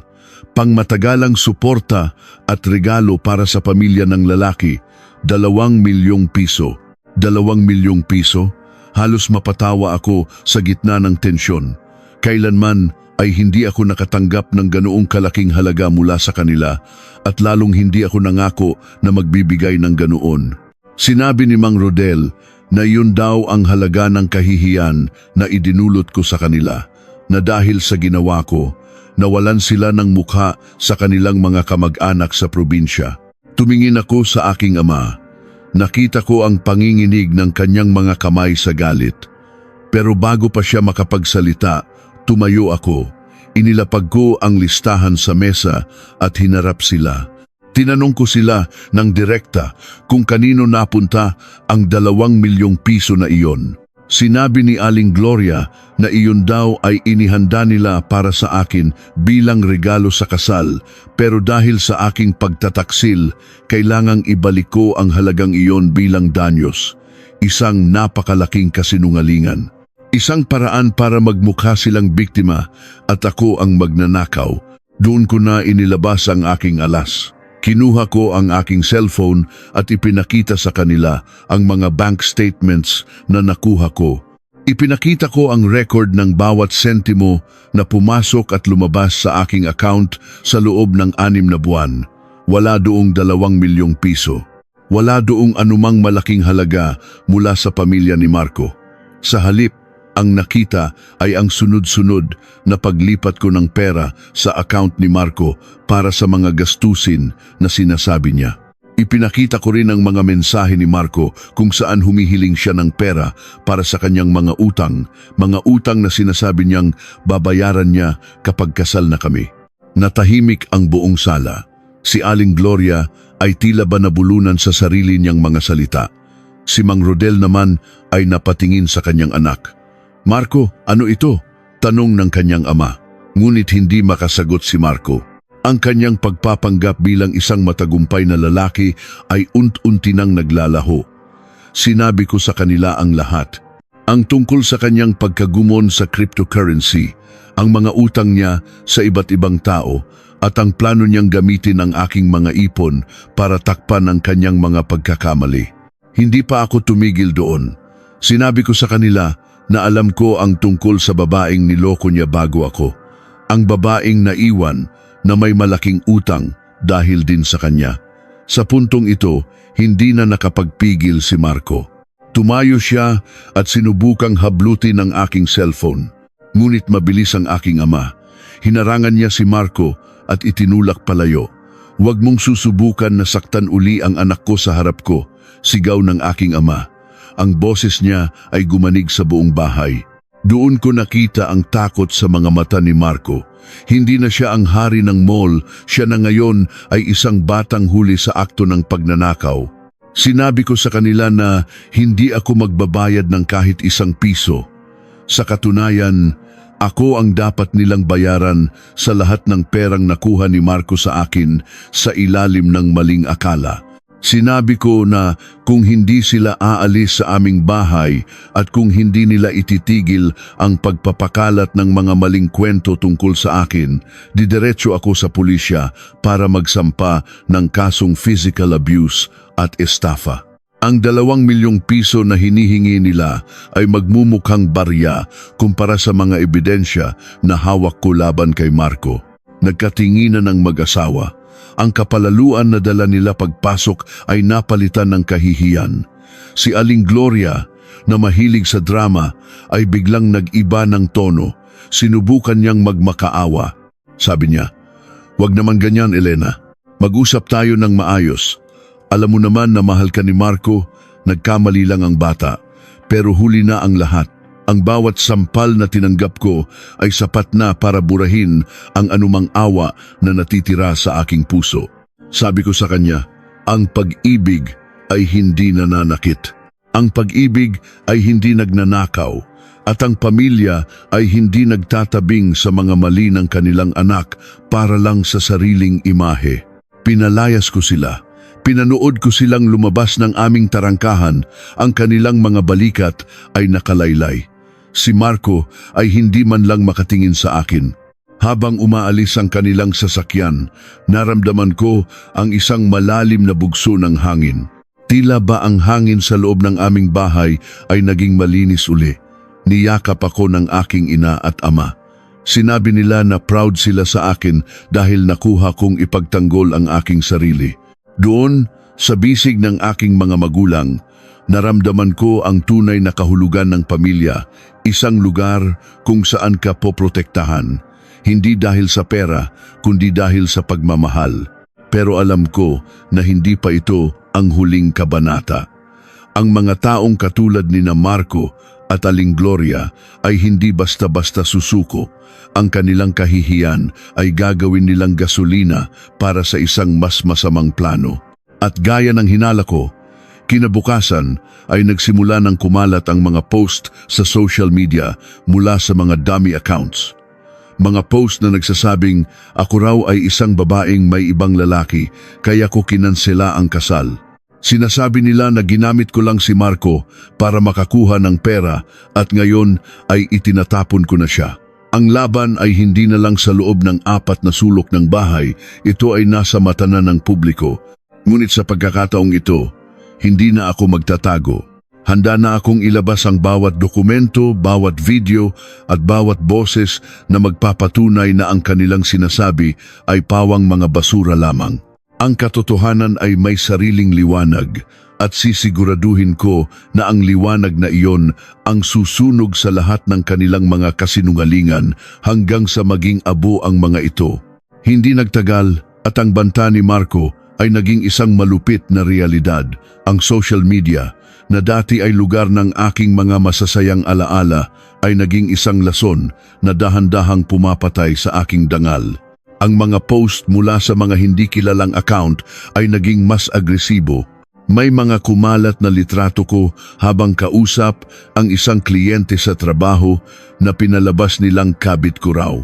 Pangmatagalang suporta at regalo para sa pamilya ng lalaki, 2 milyong piso. 2 milyong piso? Halos mapatawa ako sa gitna ng tensyon. Kailanman ay hindi ako nakatanggap ng ganoong kalaking halaga mula sa kanila at lalong hindi ako nangako na magbibigay ng ganoon. Sinabi ni Mang Rodel na yun daw ang halaga ng kahihiyan na idinulot ko sa kanila, na dahil sa ginawa ko, nawalan sila ng mukha sa kanilang mga kamag-anak sa probinsya. Tumingin ako sa aking ama. Nakita ko ang panginginig ng kanyang mga kamay sa galit. Pero bago pa siya makapagsalita, tumayo ako. Inilapag ko ang listahan sa mesa at hinarap sila. Tinanong ko sila ng direkta kung kanino napunta ang 2 milyong piso na iyon. Sinabi ni Aling Gloria na iyon daw ay inihanda nila para sa akin bilang regalo sa kasal, pero dahil sa aking pagtataksil, kailangang ibalik ko ang halagang iyon bilang danyos. Isang napakalaking kasinungalingan. Isang paraan para magmukha silang biktima at ako ang magnanakaw. Doon ko na inilabas ang aking alas. Kinuha ko ang aking cellphone at ipinakita sa kanila ang mga bank statements na nakuha ko. Ipinakita ko ang record ng bawat sentimo na pumasok at lumabas sa aking account sa loob ng 6 na buwan. Wala doong 2 milyong piso. Wala doong anumang malaking halaga mula sa pamilya ni Marco. Sa halip, ang nakita ay ang sunod-sunod na paglipat ko ng pera sa account ni Marco para sa mga gastusin na sinasabi niya. Ipinakita ko rin ang mga mensahe ni Marco kung saan humihiling siya ng pera para sa kanyang mga utang na sinasabi niyang babayaran niya kapag kasal na kami. Natahimik ang buong sala. Si Aling Gloria ay tila ba nabulunan sa sarili niyang mga salita. Si Mang Rodel naman ay napatingin sa kanyang anak. Marco, ano ito? Tanong ng kanyang ama. Ngunit hindi makasagot si Marco. Ang kanyang pagpapanggap bilang isang matagumpay na lalaki ay unti-unti nang naglalaho. Sinabi ko sa kanila ang lahat. Ang tungkol sa kanyang pagkagumon sa cryptocurrency, ang mga utang niya sa iba't ibang tao, at ang plano niyang gamitin ang aking mga ipon para takpan ang kanyang mga pagkakamali. Hindi pa ako tumigil doon. Sinabi ko sa kanila na alam ko ang tungkol sa babaeng niloko niya bago ako. Ang babaeng naiwan na may malaking utang dahil din sa kanya. Sa puntong ito, hindi na nakapagpigil si Marco. Tumayo siya at sinubukang hablutin ang aking cellphone. Ngunit mabilis ang aking ama. Hinarangan niya si Marco at itinulak palayo. Huwag mong susubukan na saktan uli ang anak ko sa harap ko, sigaw ng aking ama. Ang boses niya ay gumanig sa buong bahay. Doon ko nakita ang takot sa mga mata ni Marco. Hindi na siya ang hari ng mall, siya na ngayon ay isang batang huli sa akto ng pagnanakaw. Sinabi ko sa kanila na hindi ako magbabayad ng kahit 1 piso. Sa katunayan, ako ang dapat nilang bayaran sa lahat ng perang nakuha ni Marco sa akin sa ilalim ng maling akala. Sinabi ko na kung hindi sila aalis sa aming bahay at kung hindi nila ititigil ang pagpapakalat ng mga maling kwento tungkol sa akin, didiretso ako sa pulisya para magsampa ng kasong physical abuse at estafa. Ang 2 milyong piso na hinihingi nila ay magmumukhang barya kumpara sa mga ebidensya na hawak ko laban kay Marco. Nagkatinginan ng mag-asawa. Ang kapalaluan na dala nila pagpasok ay napalitan ng kahihiyan. Si Aling Gloria, na mahilig sa drama ay biglang nag-iba ng tono. Sinubukan niyang magmakaawa. Sabi niya, "Wag naman ganyan, Elena. Mag-usap tayo ng maayos. Alam mo naman na mahal ka ni Marco, nagkamali lang ang bata. Pero huli na ang lahat. Ang bawat sampal na tinanggap ko ay sapat na para burahin ang anumang awa na natitira sa aking puso." Sabi ko sa kanya, ang pag-ibig ay hindi nananakit. Ang pag-ibig ay hindi nagnanakaw. At ang pamilya ay hindi nagtatabing sa mga mali ng kanilang anak para lang sa sariling imahe. Pinalayas ko sila. Pinanood ko silang lumabas ng aming tarangkahan. Ang kanilang mga balikat ay nakalaylay. Si Marco ay hindi man lang makatingin sa akin. Habang umaalis ang kanilang sasakyan, naramdaman ko ang isang malalim na bugso ng hangin. Tila ba ang hangin sa loob ng aming bahay ay naging malinis uli. Niyakap ako ng aking ina at ama. Sinabi nila na proud sila sa akin dahil nakuha kong ipagtanggol ang aking sarili. Doon, sa bisig ng aking mga magulang, naramdaman ko ang tunay na kahulugan ng pamilya, isang lugar kung saan ka poprotektahan. Hindi dahil sa pera, kundi dahil sa pagmamahal. Pero alam ko na hindi pa ito ang huling kabanata. Ang mga taong katulad ni na Marco at Aling Gloria ay hindi basta-basta susuko. Ang kanilang kahihiyan ay gagawin nilang gasolina para sa isang mas masamang plano. At gaya ng hinala ko, kinabukasan ay nagsimula ng kumalat ang mga post sa social media mula sa mga dummy accounts. Mga post na nagsasabing ako raw ay isang babaeng may ibang lalaki kaya ko kinansela ang kasal. Sinasabi nila na ginamit ko lang si Marco para makakuha ng pera at ngayon ay itinatapon ko na siya. Ang laban ay hindi na lang sa loob ng 4 na sulok ng bahay, ito ay nasa mata na ng publiko. Ngunit sa pagkakataong ito, hindi na ako magtatago. Handa na akong ilabas ang bawat dokumento, bawat video at bawat boses na magpapatunay na ang kanilang sinasabi ay pawang mga basura lamang. Ang katotohanan ay may sariling liwanag at sisiguraduhin ko na ang liwanag na iyon ang susunog sa lahat ng kanilang mga kasinungalingan hanggang sa maging abo ang mga ito. Hindi nagtagal at ang banta ni Marco ay naging isang malupit na realidad. Ang social media na dati ay lugar ng aking mga masasayang alaala ay naging isang lason na dahan-dahang pumapatay sa aking dangal. Ang mga post mula sa mga hindi kilalang account ay naging mas agresibo. May mga kumalat na litrato ko habang kausap ang isang kliyente sa trabaho na pinalabas nilang kabit ko raw.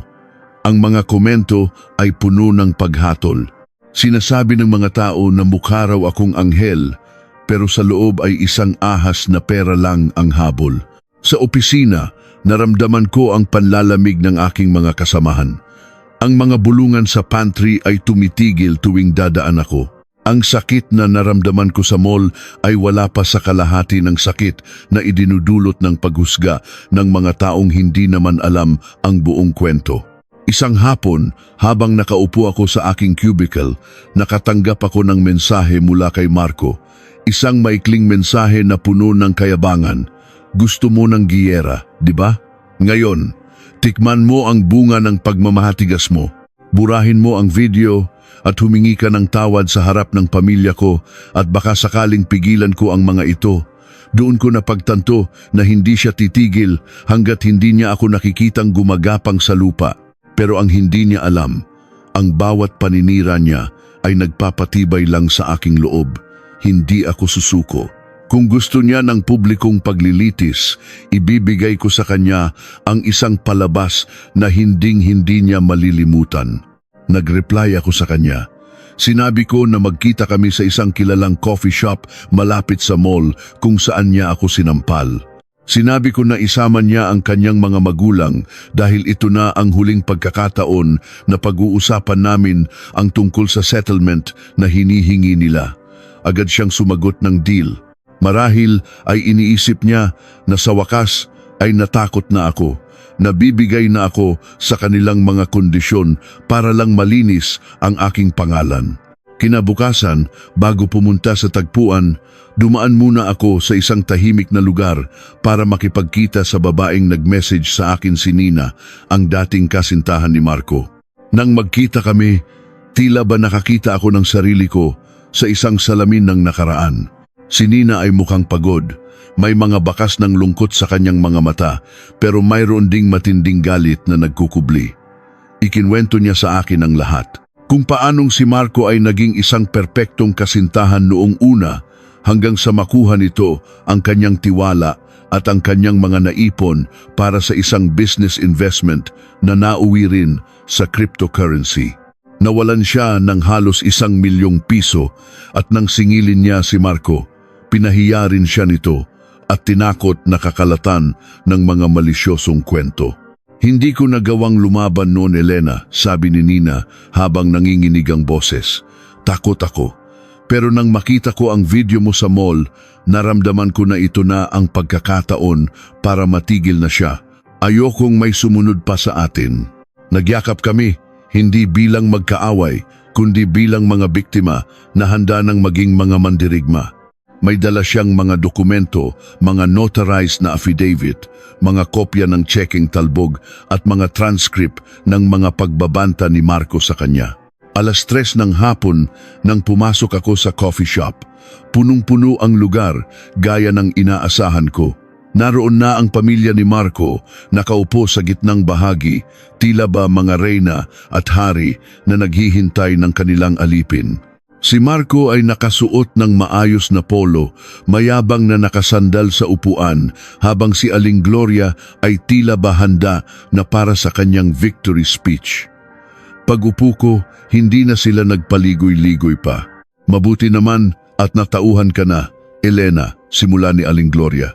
Ang mga komento ay puno ng paghatol. Sinasabi ng mga tao na mukha raw akong anghel, pero sa loob ay isang ahas na pera lang ang habol. Sa opisina, naramdaman ko ang panlalamig ng aking mga kasamahan. Ang mga bulungan sa pantry ay tumitigil tuwing dadaan ako. Ang sakit na naramdaman ko sa mall ay wala pa sa kalahati ng sakit na idinudulot ng paghusga ng mga taong hindi naman alam ang buong kwento. Isang hapon, habang nakaupo ako sa aking cubicle, nakatanggap ako ng mensahe mula kay Marco. Isang maikling mensahe na puno ng kayabangan. Gusto mo ng giyera, di ba? Ngayon, tikman mo ang bunga ng pagmamahatigas mo. Burahin mo ang video at humingi ka ng tawad sa harap ng pamilya ko at baka sakaling pigilan ko ang mga ito. Doon ko napagtanto na hindi siya titigil hanggat hindi niya ako nakikitang gumagapang sa lupa. Pero ang hindi niya alam, ang bawat paninira niya ay nagpapatibay lang sa aking loob. Hindi ako susuko. Kung gusto niya ng publikong paglilitis, ibibigay ko sa kanya ang isang palabas na hinding-hindi niya malilimutan. Nag-reply ako sa kanya. Sinabi ko na magkita kami sa isang kilalang coffee shop malapit sa mall kung saan niya ako sinampal. Sinabi ko na isama niya ang kanyang mga magulang dahil ito na ang huling pagkakataon na pag-uusapan namin ang tungkol sa settlement na hinihingi nila. Agad siyang sumagot ng deal. Marahil ay iniisip niya na sa wakas ay natakot na ako. Nabibigay na ako sa kanilang mga kondisyon para lang malinis ang aking pangalan. Kinabukasan, bago pumunta sa tagpuan, dumaan muna ako sa isang tahimik na lugar para makipagkita sa babaeng nag-message sa akin si Nina, ang dating kasintahan ni Marco. Nang magkita kami, tila ba nakakita ako ng sarili ko sa isang salamin ng nakaraan. Si Nina ay mukhang pagod, may mga bakas ng lungkot sa kanyang mga mata, pero mayroon ding matinding galit na nagkukubli. Ikinwento niya sa akin ang lahat. Kung paanong si Marco ay naging isang perpektong kasintahan noong una hanggang sa makuha nito ang kanyang tiwala at ang kanyang mga naipon para sa isang business investment na nauwi rin sa cryptocurrency. Nawalan siya ng halos 1,000,000 piso at nang singilin niya si Marco, pinahiya rin siya nito at tinakot na kakalatan ng mga malisyosong kwento. Hindi ko nagawang lumaban noon, Elena, sabi ni Nina habang nanginginig ang boses. Takot ako. Pero nang makita ko ang video mo sa mall, naramdaman ko na ito na ang pagkakataon para matigil na siya. Ayokong may sumunod pa sa atin. Nagyakap kami, hindi bilang magkaaway, kundi bilang mga biktima na handa ng maging mga mandirigma. May dala siyang mga dokumento, mga notarized na affidavit, mga kopya ng checking talbog at mga transcript ng mga pagbabanta ni Marco sa kanya. 3:00 ng hapon nang pumasok ako sa coffee shop. Punong-puno ang lugar gaya ng inaasahan ko. Naroon na ang pamilya ni Marco, nakaupo sa gitnang bahagi, tila ba mga reyna at hari na naghihintay ng kanilang alipin. Si Marco ay nakasuot ng maayos na polo, mayabang na nakasandal sa upuan, habang si Aling Gloria ay tila ba handa na para sa kanyang victory speech. Pag-upo ko, hindi na sila nagpaligoy-ligoy pa. Mabuti naman at natauhan ka na, Elena, simula ni Aling Gloria.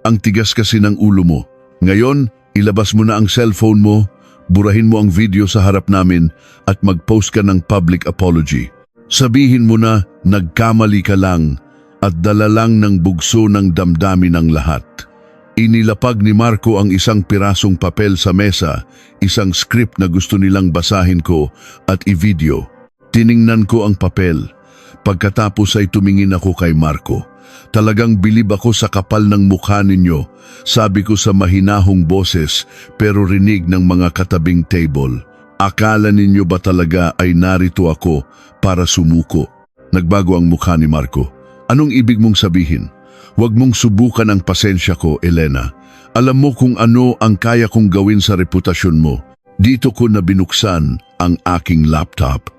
Ang tigas kasi ng ulo mo. Ngayon, ilabas mo na ang cellphone mo, burahin mo ang video sa harap namin at mag-post ka ng public apology. Sabihin mo na nagkamali ka lang at dala lang ng bugso ng damdamin ng lahat. Inilapag ni Marco ang isang pirasong papel sa mesa, isang script na gusto nilang basahin ko at i-video. Tiningnan ko ang papel. Pagkatapos ay tumingin ako kay Marco. Talagang bilib ako sa kapal ng mukha ninyo, sabi ko sa mahinahong boses pero rinig ng mga katabing table. Akala ninyo ba talaga ay narito ako para sumuko? Nagbago ang mukha ni Marco. Anong ibig mong sabihin? Huwag mong subukan ang pasensya ko, Elena. Alam mo kung ano ang kaya kong gawin sa reputasyon mo. Dito ko na binuksan ang aking laptop.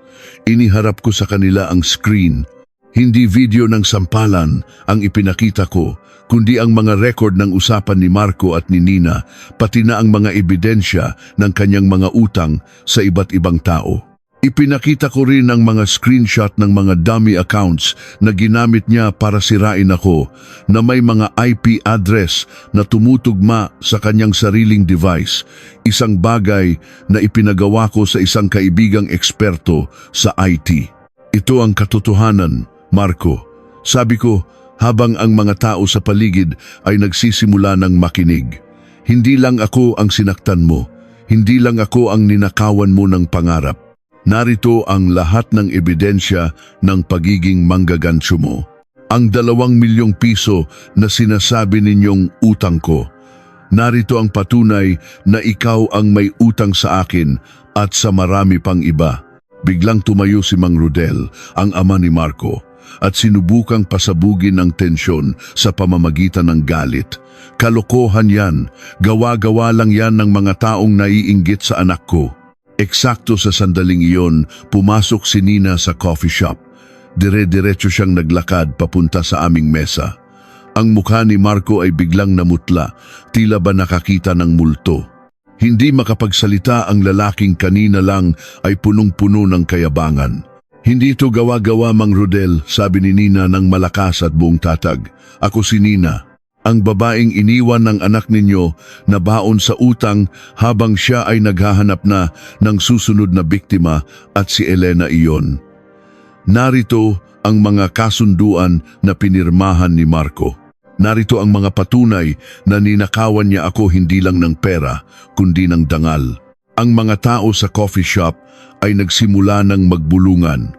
Iniharap ko sa kanila ang screen. Hindi video ng sampalan ang ipinakita ko, kundi ang mga record ng usapan ni Marco at ni Nina, pati na ang mga ebidensya ng kanyang mga utang sa iba't ibang tao. Ipinakita ko rin ang mga screenshot ng mga dummy accounts na ginamit niya para sirain ako, na may mga IP address na tumutugma sa kanyang sariling device, isang bagay na ipinagawa ko sa isang kaibigang eksperto sa IT. Ito ang katotohanan, Marco. Sabi ko, habang ang mga tao sa paligid ay nagsisimula ng makinig. Hindi lang ako ang sinaktan mo. Hindi lang ako ang ninakawan mo ng pangarap. Narito ang lahat ng ebidensya ng pagiging manggagansyo mo. Ang 2,000,000 piso na sinasabi ninyong utang ko. Narito ang patunay na ikaw ang may utang sa akin at sa marami pang iba. Biglang tumayo si Mang Rodel, ang ama ni Marco, at sinubukang pasabugin ang tensyon sa pamamagitan ng galit. Kalokohan yan, gawa-gawa lang yan ng mga taong naiinggit sa anak ko. Eksakto sa sandaling iyon, pumasok si Nina sa coffee shop. Dire-diretso siyang naglakad papunta sa aming mesa. Ang mukha ni Marco ay biglang namutla, tila ba nakakita ng multo. Hindi makapagsalita ang lalaking kanina lang ay punong-puno ng kayabangan. Hindi ito gawa-gawa, Mang Rodel, sabi ni Nina ng malakas at buong tatag. Ako si Nina, ang babaeng iniwan ng anak ninyo na baon sa utang habang siya ay naghahanap na ng susunod na biktima at si Elena iyon. Narito ang mga kasunduan na pinirmahan ni Marco. Narito ang mga patunay na ninakawan niya ako hindi lang ng pera, kundi ng dangal. Ang mga tao sa coffee shop ay nagsimula ng magbulungan.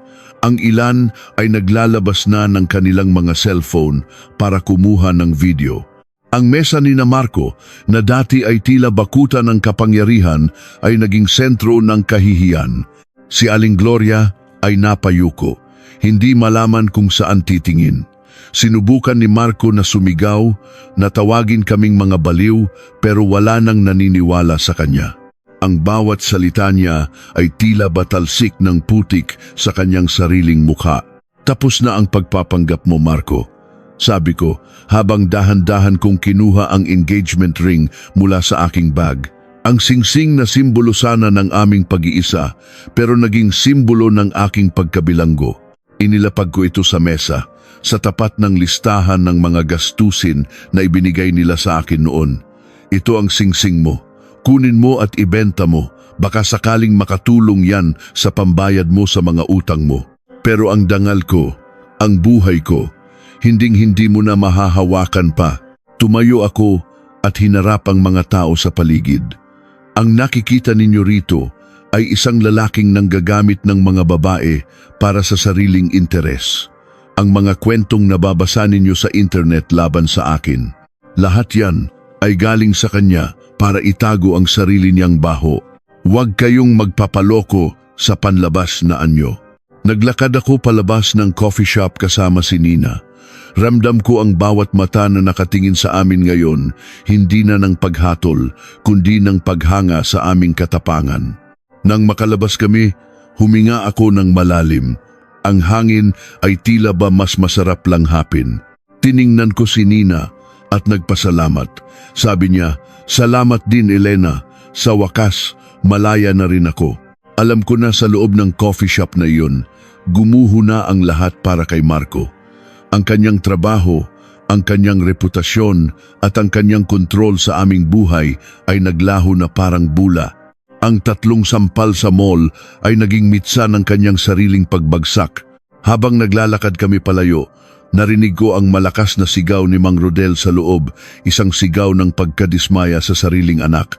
Ang ilan ay naglalabas na ng kanilang mga cellphone para kumuha ng video. Ang mesa ni na Marco, na dati ay tila bakuta ng kapangyarihan, ay naging sentro ng kahihiyan. Si Aling Gloria ay napayuko, hindi malaman kung saan titingin. Sinubukan ni Marco na sumigaw, na tawagin kaming mga baliw, pero wala nang naniniwala sa kanya. Ang bawat salita niya ay tila batalsik ng putik sa kanyang sariling mukha. Tapos na ang pagpapanggap mo, Marco. Sabi ko, habang dahan-dahan kong kinuha ang engagement ring mula sa aking bag. Ang singsing na simbolo sana ng aming pag-iisa, pero naging simbolo ng aking pagkabilanggo. Inilapag ko ito sa mesa, sa tapat ng listahan ng mga gastusin na ibinigay nila sa akin noon. Ito ang singsing mo. Kunin mo at ibenta mo. Baka sakaling makatulong yan sa pambayad mo sa mga utang mo. Pero ang dangal ko, ang buhay ko, hinding-hindi mo na mahahawakan pa. Tumayo ako at hinarap ang mga tao sa paligid. Ang nakikita ninyo rito ay isang lalaking nanggagamit ng mga babae para sa sariling interes. Ang mga kwentong nababasa ninyo sa internet laban sa akin, lahat yan ay galing sa kanya para itago ang sarili niyang baho. Huwag kayong magpapaloko sa panlabas na anyo. Naglakad ako palabas ng coffee shop kasama si Nina. Ramdam ko ang bawat mata na nakatingin sa amin ngayon, hindi na ng paghatol, kundi ng paghanga sa aming katapangan. Nang makalabas kami, huminga ako ng malalim. Ang hangin ay tila ba mas masarap langhapin. Tiningnan ko si Nina at nagpasalamat. Sabi niya, "Salamat din, Elena. Sa wakas, malaya na rin ako." Alam ko na sa loob ng coffee shop na iyon, gumuho na ang lahat para kay Marco. Ang kanyang trabaho, ang kanyang reputasyon at ang kanyang kontrol sa aming buhay ay naglaho na parang bula. Ang 3 sampal sa mall ay naging mitsa ng kanyang sariling pagbagsak. Habang naglalakad kami palayo, narinig ko ang malakas na sigaw ni Mang Rodel sa loob, isang sigaw ng pagkadismaya sa sariling anak.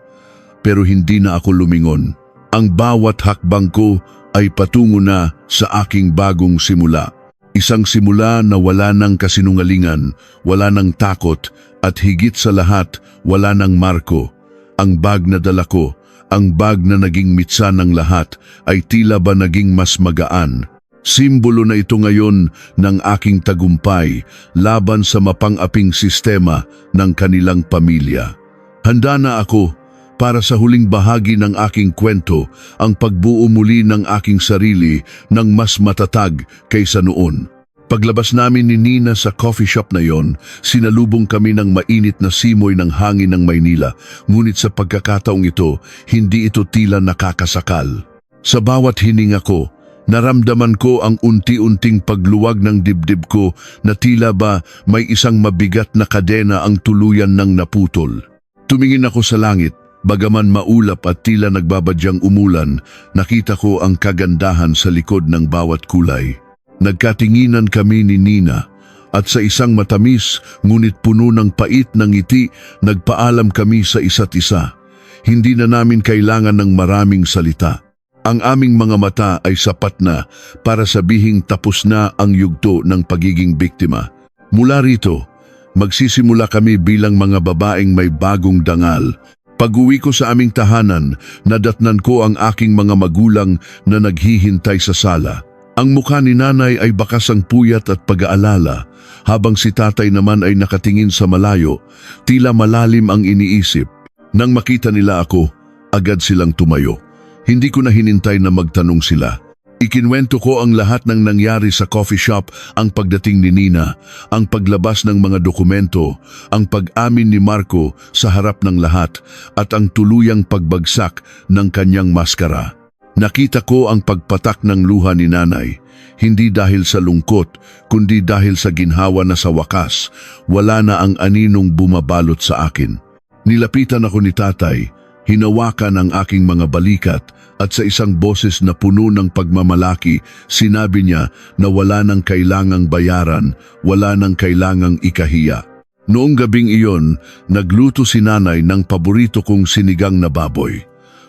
Pero hindi na ako lumingon. Ang bawat hakbang ko ay patungo na sa aking bagong simula. Isang simula na wala ng kasinungalingan, wala ng takot, at higit sa lahat, wala ng Marco. Ang bag na dala ko, ang bag na naging mitsa ng lahat, ay tila ba naging mas magaan. Simbolo na ito ngayon ng aking tagumpay laban sa mapang-aping sistema ng kanilang pamilya. Handa na ako para sa huling bahagi ng aking kwento, ang pagbuo muli ng aking sarili ng mas matatag kaysa noon. Paglabas namin ni Nina sa coffee shop na yon, sinalubong kami ng mainit na simoy ng hangin ng Maynila. Ngunit sa pagkakataong ito, hindi ito tila nakakasakal. Sa bawat hininga ko, naramdaman ko ang unti-unting pagluwag ng dibdib ko na tila ba may isang mabigat na kadena ang tuluyan ng naputol. Tumingin ako sa langit. Bagaman maulap at tila nagbabadyang umulan, nakita ko ang kagandahan sa likod ng bawat kulay. Nagkatinginan kami ni Nina at sa isang matamis ngunit puno ng pait ng ngiti, nagpaalam kami sa isa't isa. Hindi na namin kailangan ng maraming salita. Ang aming mga mata ay sapat na para sabihing tapos na ang yugto ng pagiging biktima. Mula rito, magsisimula kami bilang mga babaeng may bagong dangal. Pag-uwi ko sa aming tahanan, nadatnan ko ang aking mga magulang na naghihintay sa sala. Ang mukha ni nanay ay bakas ang puyat at pag-aalala, habang si tatay naman ay nakatingin sa malayo, tila malalim ang iniisip. Nang makita nila ako, agad silang tumayo. Hindi ko na hinintay na magtanong sila. Ikinwento ko ang lahat ng nangyari sa coffee shop, ang pagdating ni Nina, ang paglabas ng mga dokumento, ang pag-amin ni Marco sa harap ng lahat, at ang tuluyang pagbagsak ng kanyang maskara. Nakita ko ang pagpatak ng luha ni nanay, hindi dahil sa lungkot, kundi dahil sa ginhawa na sa wakas, wala na ang aninong bumabalot sa akin. Nilapitan ako ni tatay, hinawakan ang aking mga balikat, at sa isang boses na puno ng pagmamalaki, sinabi niya na wala nang kailangang bayaran, wala nang kailangang ikahiya. Noong gabing iyon, nagluto si nanay ng paborito kong sinigang na baboy.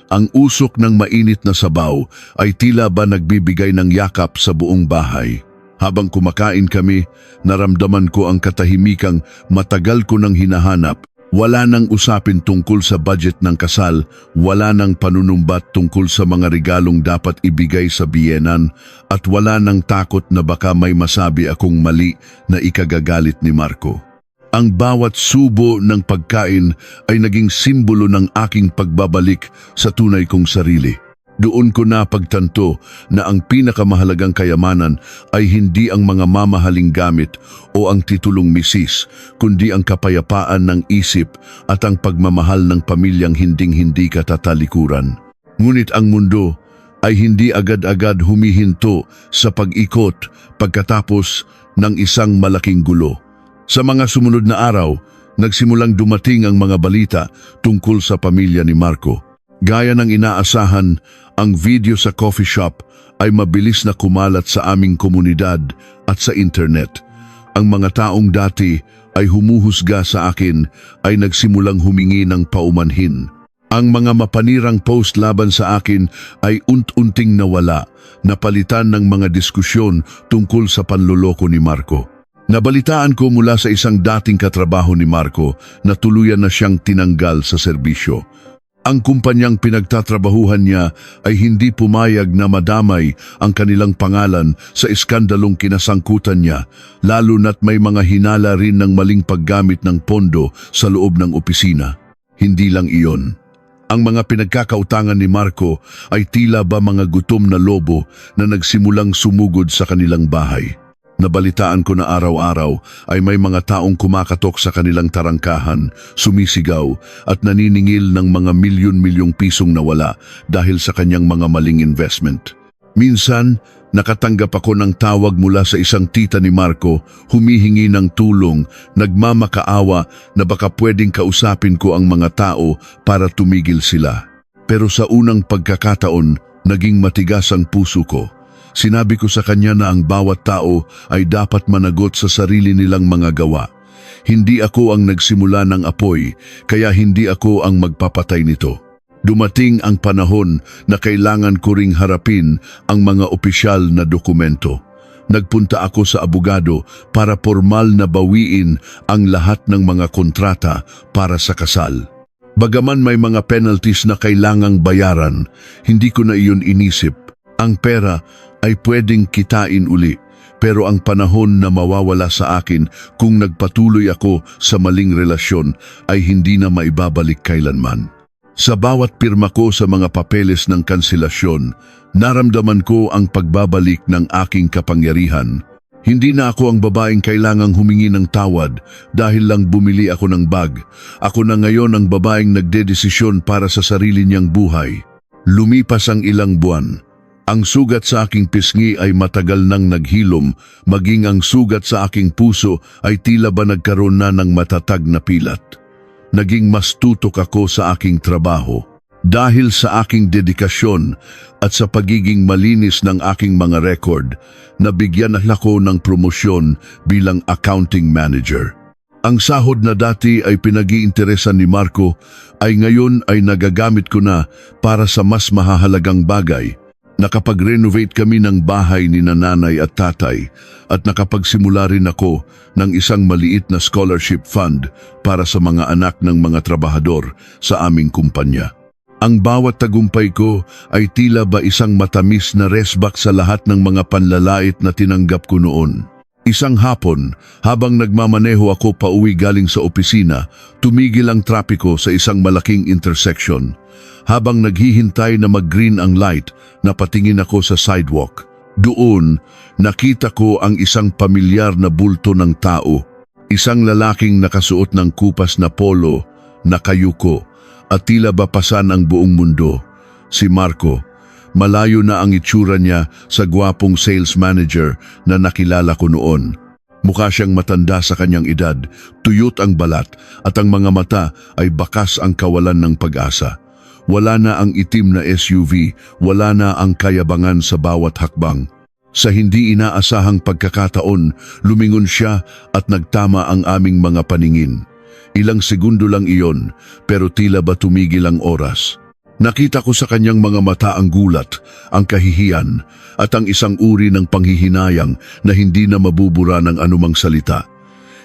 Ang usok ng mainit na sabaw ay tila ba nagbibigay ng yakap sa buong bahay. Habang kumakain kami, naramdaman ko ang katahimikang matagal ko nang hinahanap. Wala nang usapin tungkol sa budget ng kasal, wala nang panunumbat tungkol sa mga regalong dapat ibigay sa biyenan, at wala nang takot na baka may masabi akong mali na ikagagalit ni Marco. Ang bawat subo ng pagkain ay naging simbolo ng aking pagbabalik sa tunay kong sarili. Doon ko napagtanto na ang pinakamahalagang kayamanan ay hindi ang mga mamahaling gamit o ang titulong misis, kundi ang kapayapaan ng isip at ang pagmamahal ng pamilyang hinding-hindi katatalikuran. Ngunit ang mundo ay hindi agad-agad humihinto sa pag-ikot pagkatapos ng isang malaking gulo. Sa mga sumunod na araw, nagsimulang dumating ang mga balita tungkol sa pamilya ni Marco. Gaya ng inaasahan, ang video sa coffee shop ay mabilis na kumalat sa aming komunidad at sa internet. Ang mga taong dati ay humuhusga sa akin ay nagsimulang humingi ng paumanhin. Ang mga mapanirang post laban sa akin ay unti-unting nawala, napalitan ng mga diskusyon tungkol sa panloloko ni Marco. Nabalitaan ko mula sa isang dating katrabaho ni Marco na tuluyan na siyang tinanggal sa serbisyo. Ang kumpanyang pinagtatrabahuhan niya ay hindi pumayag na madamay ang kanilang pangalan sa iskandalong kinasangkutan niya, lalo na't may mga hinala rin ng maling paggamit ng pondo sa loob ng opisina. Hindi lang iyon. Ang mga pinagkakautangan ni Marco ay tila ba mga gutom na lobo na nagsimulang sumugod sa kanilang bahay. Nabalitaan ko na araw-araw ay may mga taong kumakatok sa kanilang tarangkahan, sumisigaw at naniningil ng mga milyon-milyong pisong nawala dahil sa kanyang mga maling investment. Minsan, nakatanggap ako ng tawag mula sa isang tita ni Marco, humihingi ng tulong, nagmamakaawa na baka pwedeng kausapin ko ang mga tao para tumigil sila. Pero sa unang pagkakataon, naging matigas ang puso ko. Sinabi ko sa kanya na ang bawat tao ay dapat managot sa sarili nilang mga gawa. Hindi ako ang nagsimula ng apoy, kaya hindi ako ang magpapatay nito. Dumating ang panahon na kailangan ko ring harapin ang mga opisyal na dokumento. Nagpunta ako sa abogado para formal na bawiin ang lahat ng mga kontrata para sa kasal. Bagaman may mga penalties na kailangang bayaran, hindi ko na iyon inisip. Ang pera ay pwedeng kitain uli, pero ang panahon na mawawala sa akin kung nagpatuloy ako sa maling relasyon ay hindi na maibabalik kailanman. Sa bawat pirma ko sa mga papeles ng kanselasyon, naramdaman ko ang pagbabalik ng aking kapangyarihan. Hindi na ako ang babaeng kailangang humingi ng tawad dahil lang bumili ako ng bag. Ako na ngayon ang babaeng nagdedesisyon para sa sarili niyang buhay. Lumipas ang ilang buwan. Ang sugat sa aking pisngi ay matagal nang naghilom, maging ang sugat sa aking puso ay tila ba nagkaroon na ng matatag na pilat. Naging mas tutok ako sa aking trabaho. Dahil sa aking dedikasyon at sa pagiging malinis ng aking mga record, nabigyan ako ng promosyon bilang accounting manager. Ang sahod na dati ay pinag-iinteresan ni Marco ay ngayon ay nagagamit ko na para sa mas mahahalagang bagay. Nakapag-renovate kami ng bahay ni nanay at tatay at nakapagsimula rin ako ng isang maliit na scholarship fund para sa mga anak ng mga trabahador sa aming kumpanya. Ang bawat tagumpay ko ay tila ba isang matamis na resback sa lahat ng mga panlalait na tinanggap ko noon. Isang hapon, habang nagmamaneho ako pauwi galing sa opisina, tumigil ang trapiko sa isang malaking intersection. Habang naghihintay na mag-green ang light, napatingin ako sa sidewalk. Doon, nakita ko ang isang pamilyar na bulto ng tao. Isang lalaking nakasuot ng kupas na polo, nakayuko, at tila ba pasan ang buong mundo. Si Marco. Malayo na ang itsura niya sa gwapong sales manager na nakilala ko noon. Mukha siyang matanda sa kanyang edad, tuyot ang balat at ang mga mata ay bakas ang kawalan ng pag-asa. Wala na ang itim na SUV, wala na ang kayabangan sa bawat hakbang. Sa hindi inaasahang pagkakataon, lumingon siya at nagtama ang aming mga paningin. Ilang segundo lang iyon, pero tila ba tumigil ang oras. Nakita ko sa kanyang mga mata ang gulat, ang kahihiyan, at ang isang uri ng panghihinayang na hindi na mabubura ng anumang salita.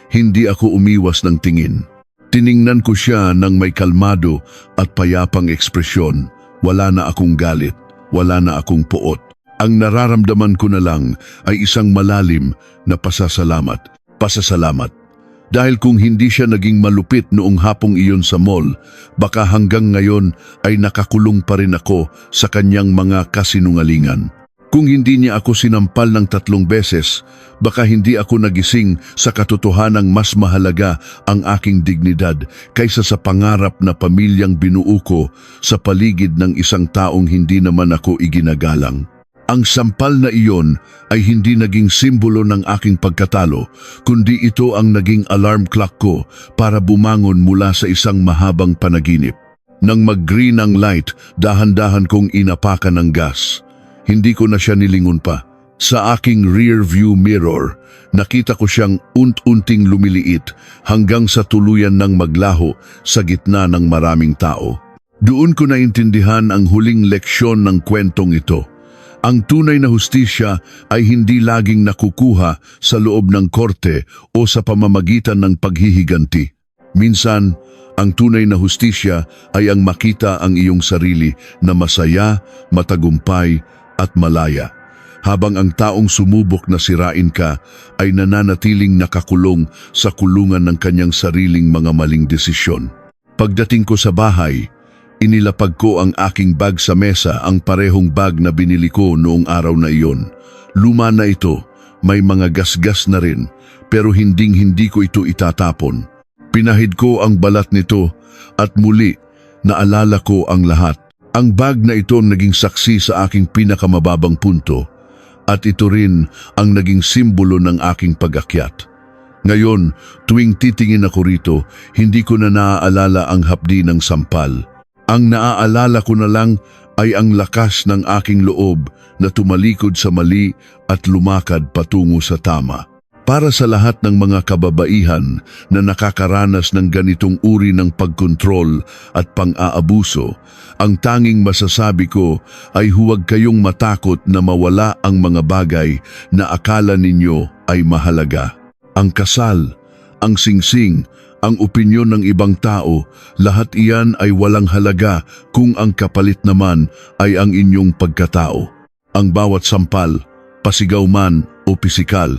Hindi ako umiwas ng tingin. Tiningnan ko siya ng may kalmado at payapang ekspresyon. Wala na akong galit, wala na akong puot. Ang nararamdaman ko na lang ay isang malalim na pasasalamat. Dahil kung hindi siya naging malupit noong hapong iyon sa mall, baka hanggang ngayon ay nakakulong pa rin ako sa kanyang mga kasinungalingan. Kung hindi niya ako sinampal ng 3 beses, baka hindi ako nagising sa katotohanang mas mahalaga ang aking dignidad kaysa sa pangarap na pamilyang binuo ko sa paligid ng isang taong hindi naman ako iginagalang. Ang sampal na iyon ay hindi naging simbolo ng aking pagkatalo, kundi ito ang naging alarm clock ko para bumangon mula sa isang mahabang panaginip. Nang mag-green ang light, dahan-dahan kong inapakan ng gas. Hindi ko na siya nilingon pa. Sa aking rear view mirror, nakita ko siyang unti-unting lumiliit hanggang sa tuluyan ng maglaho sa gitna ng maraming tao. Doon ko naintindihan ang huling leksyon ng kwentong ito. Ang tunay na hustisya ay hindi laging nakukuha sa loob ng korte o sa pamamagitan ng paghihiganti. Minsan, ang tunay na hustisya ay ang makita ang iyong sarili na masaya, matagumpay at malaya, habang ang taong sumubok na sirain ka ay nananatiling nakakulong sa kulungan ng kanyang sariling mga maling desisyon. Pagdating ko sa bahay, inilapag ko ang aking bag sa mesa, ang parehong bag na binili ko noong araw na iyon. Luma na ito, may mga gasgas na rin, pero hindi ko ito itatapon. Pinahid ko ang balat nito at muli naalala ko ang lahat. Ang bag na ito naging saksi sa aking pinakamababang punto at ito rin ang naging simbolo ng aking pag-akyat. Ngayon, tuwing titingin ako rito, hindi ko na naaalala ang hapdi ng sampal. Ang naaalala ko na lang ay ang lakas ng aking loob na tumalikod sa mali at lumakad patungo sa tama. Para sa lahat ng mga kababaihan na nakakaranas ng ganitong uri ng pagkontrol at pang-aabuso, ang tanging masasabi ko ay huwag kayong matakot na mawala ang mga bagay na akala ninyo ay mahalaga. Ang kasal, ang singsing, ang opinyon ng ibang tao, lahat iyan ay walang halaga kung ang kapalit naman ay ang inyong pagkatao. Ang bawat sampal, pasigaw man o pisikal,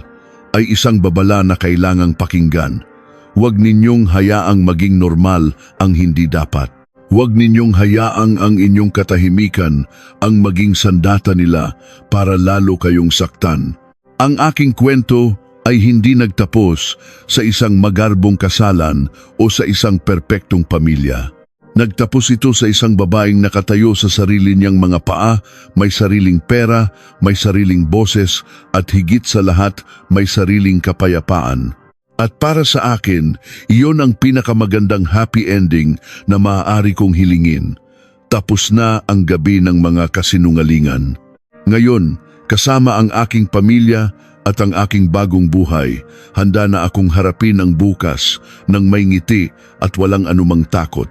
ay isang babala na kailangang pakinggan. Huwag ninyong hayaang maging normal ang hindi dapat. Huwag ninyong hayaang ang inyong katahimikan ang maging sandata nila para lalo kayong saktan. Ang aking kwento ay hindi nagtapos sa isang magarbong kasalan o sa isang perpektong pamilya. Nagtapos ito sa isang babaeng nakatayo sa sarili niyang mga paa, may sariling pera, may sariling boses, at higit sa lahat may sariling kapayapaan. At para sa akin, iyon ang pinakamagandang happy ending na maaari kong hilingin. Tapos na ang gabi ng mga kasinungalingan. Ngayon, kasama ang aking pamilya at ang aking bagong buhay, handa na akong harapin ang bukas ng may ngiti at walang anumang takot.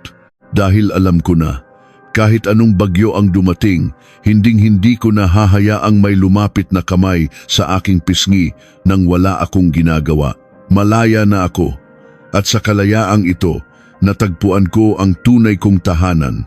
Dahil alam ko na, kahit anong bagyo ang dumating, hinding-hindi ko na hahayaang may lumapit na kamay sa aking pisngi nang wala akong ginagawa. Malaya na ako, at sa kalayaang ito, natagpuan ko ang tunay kong tahanan,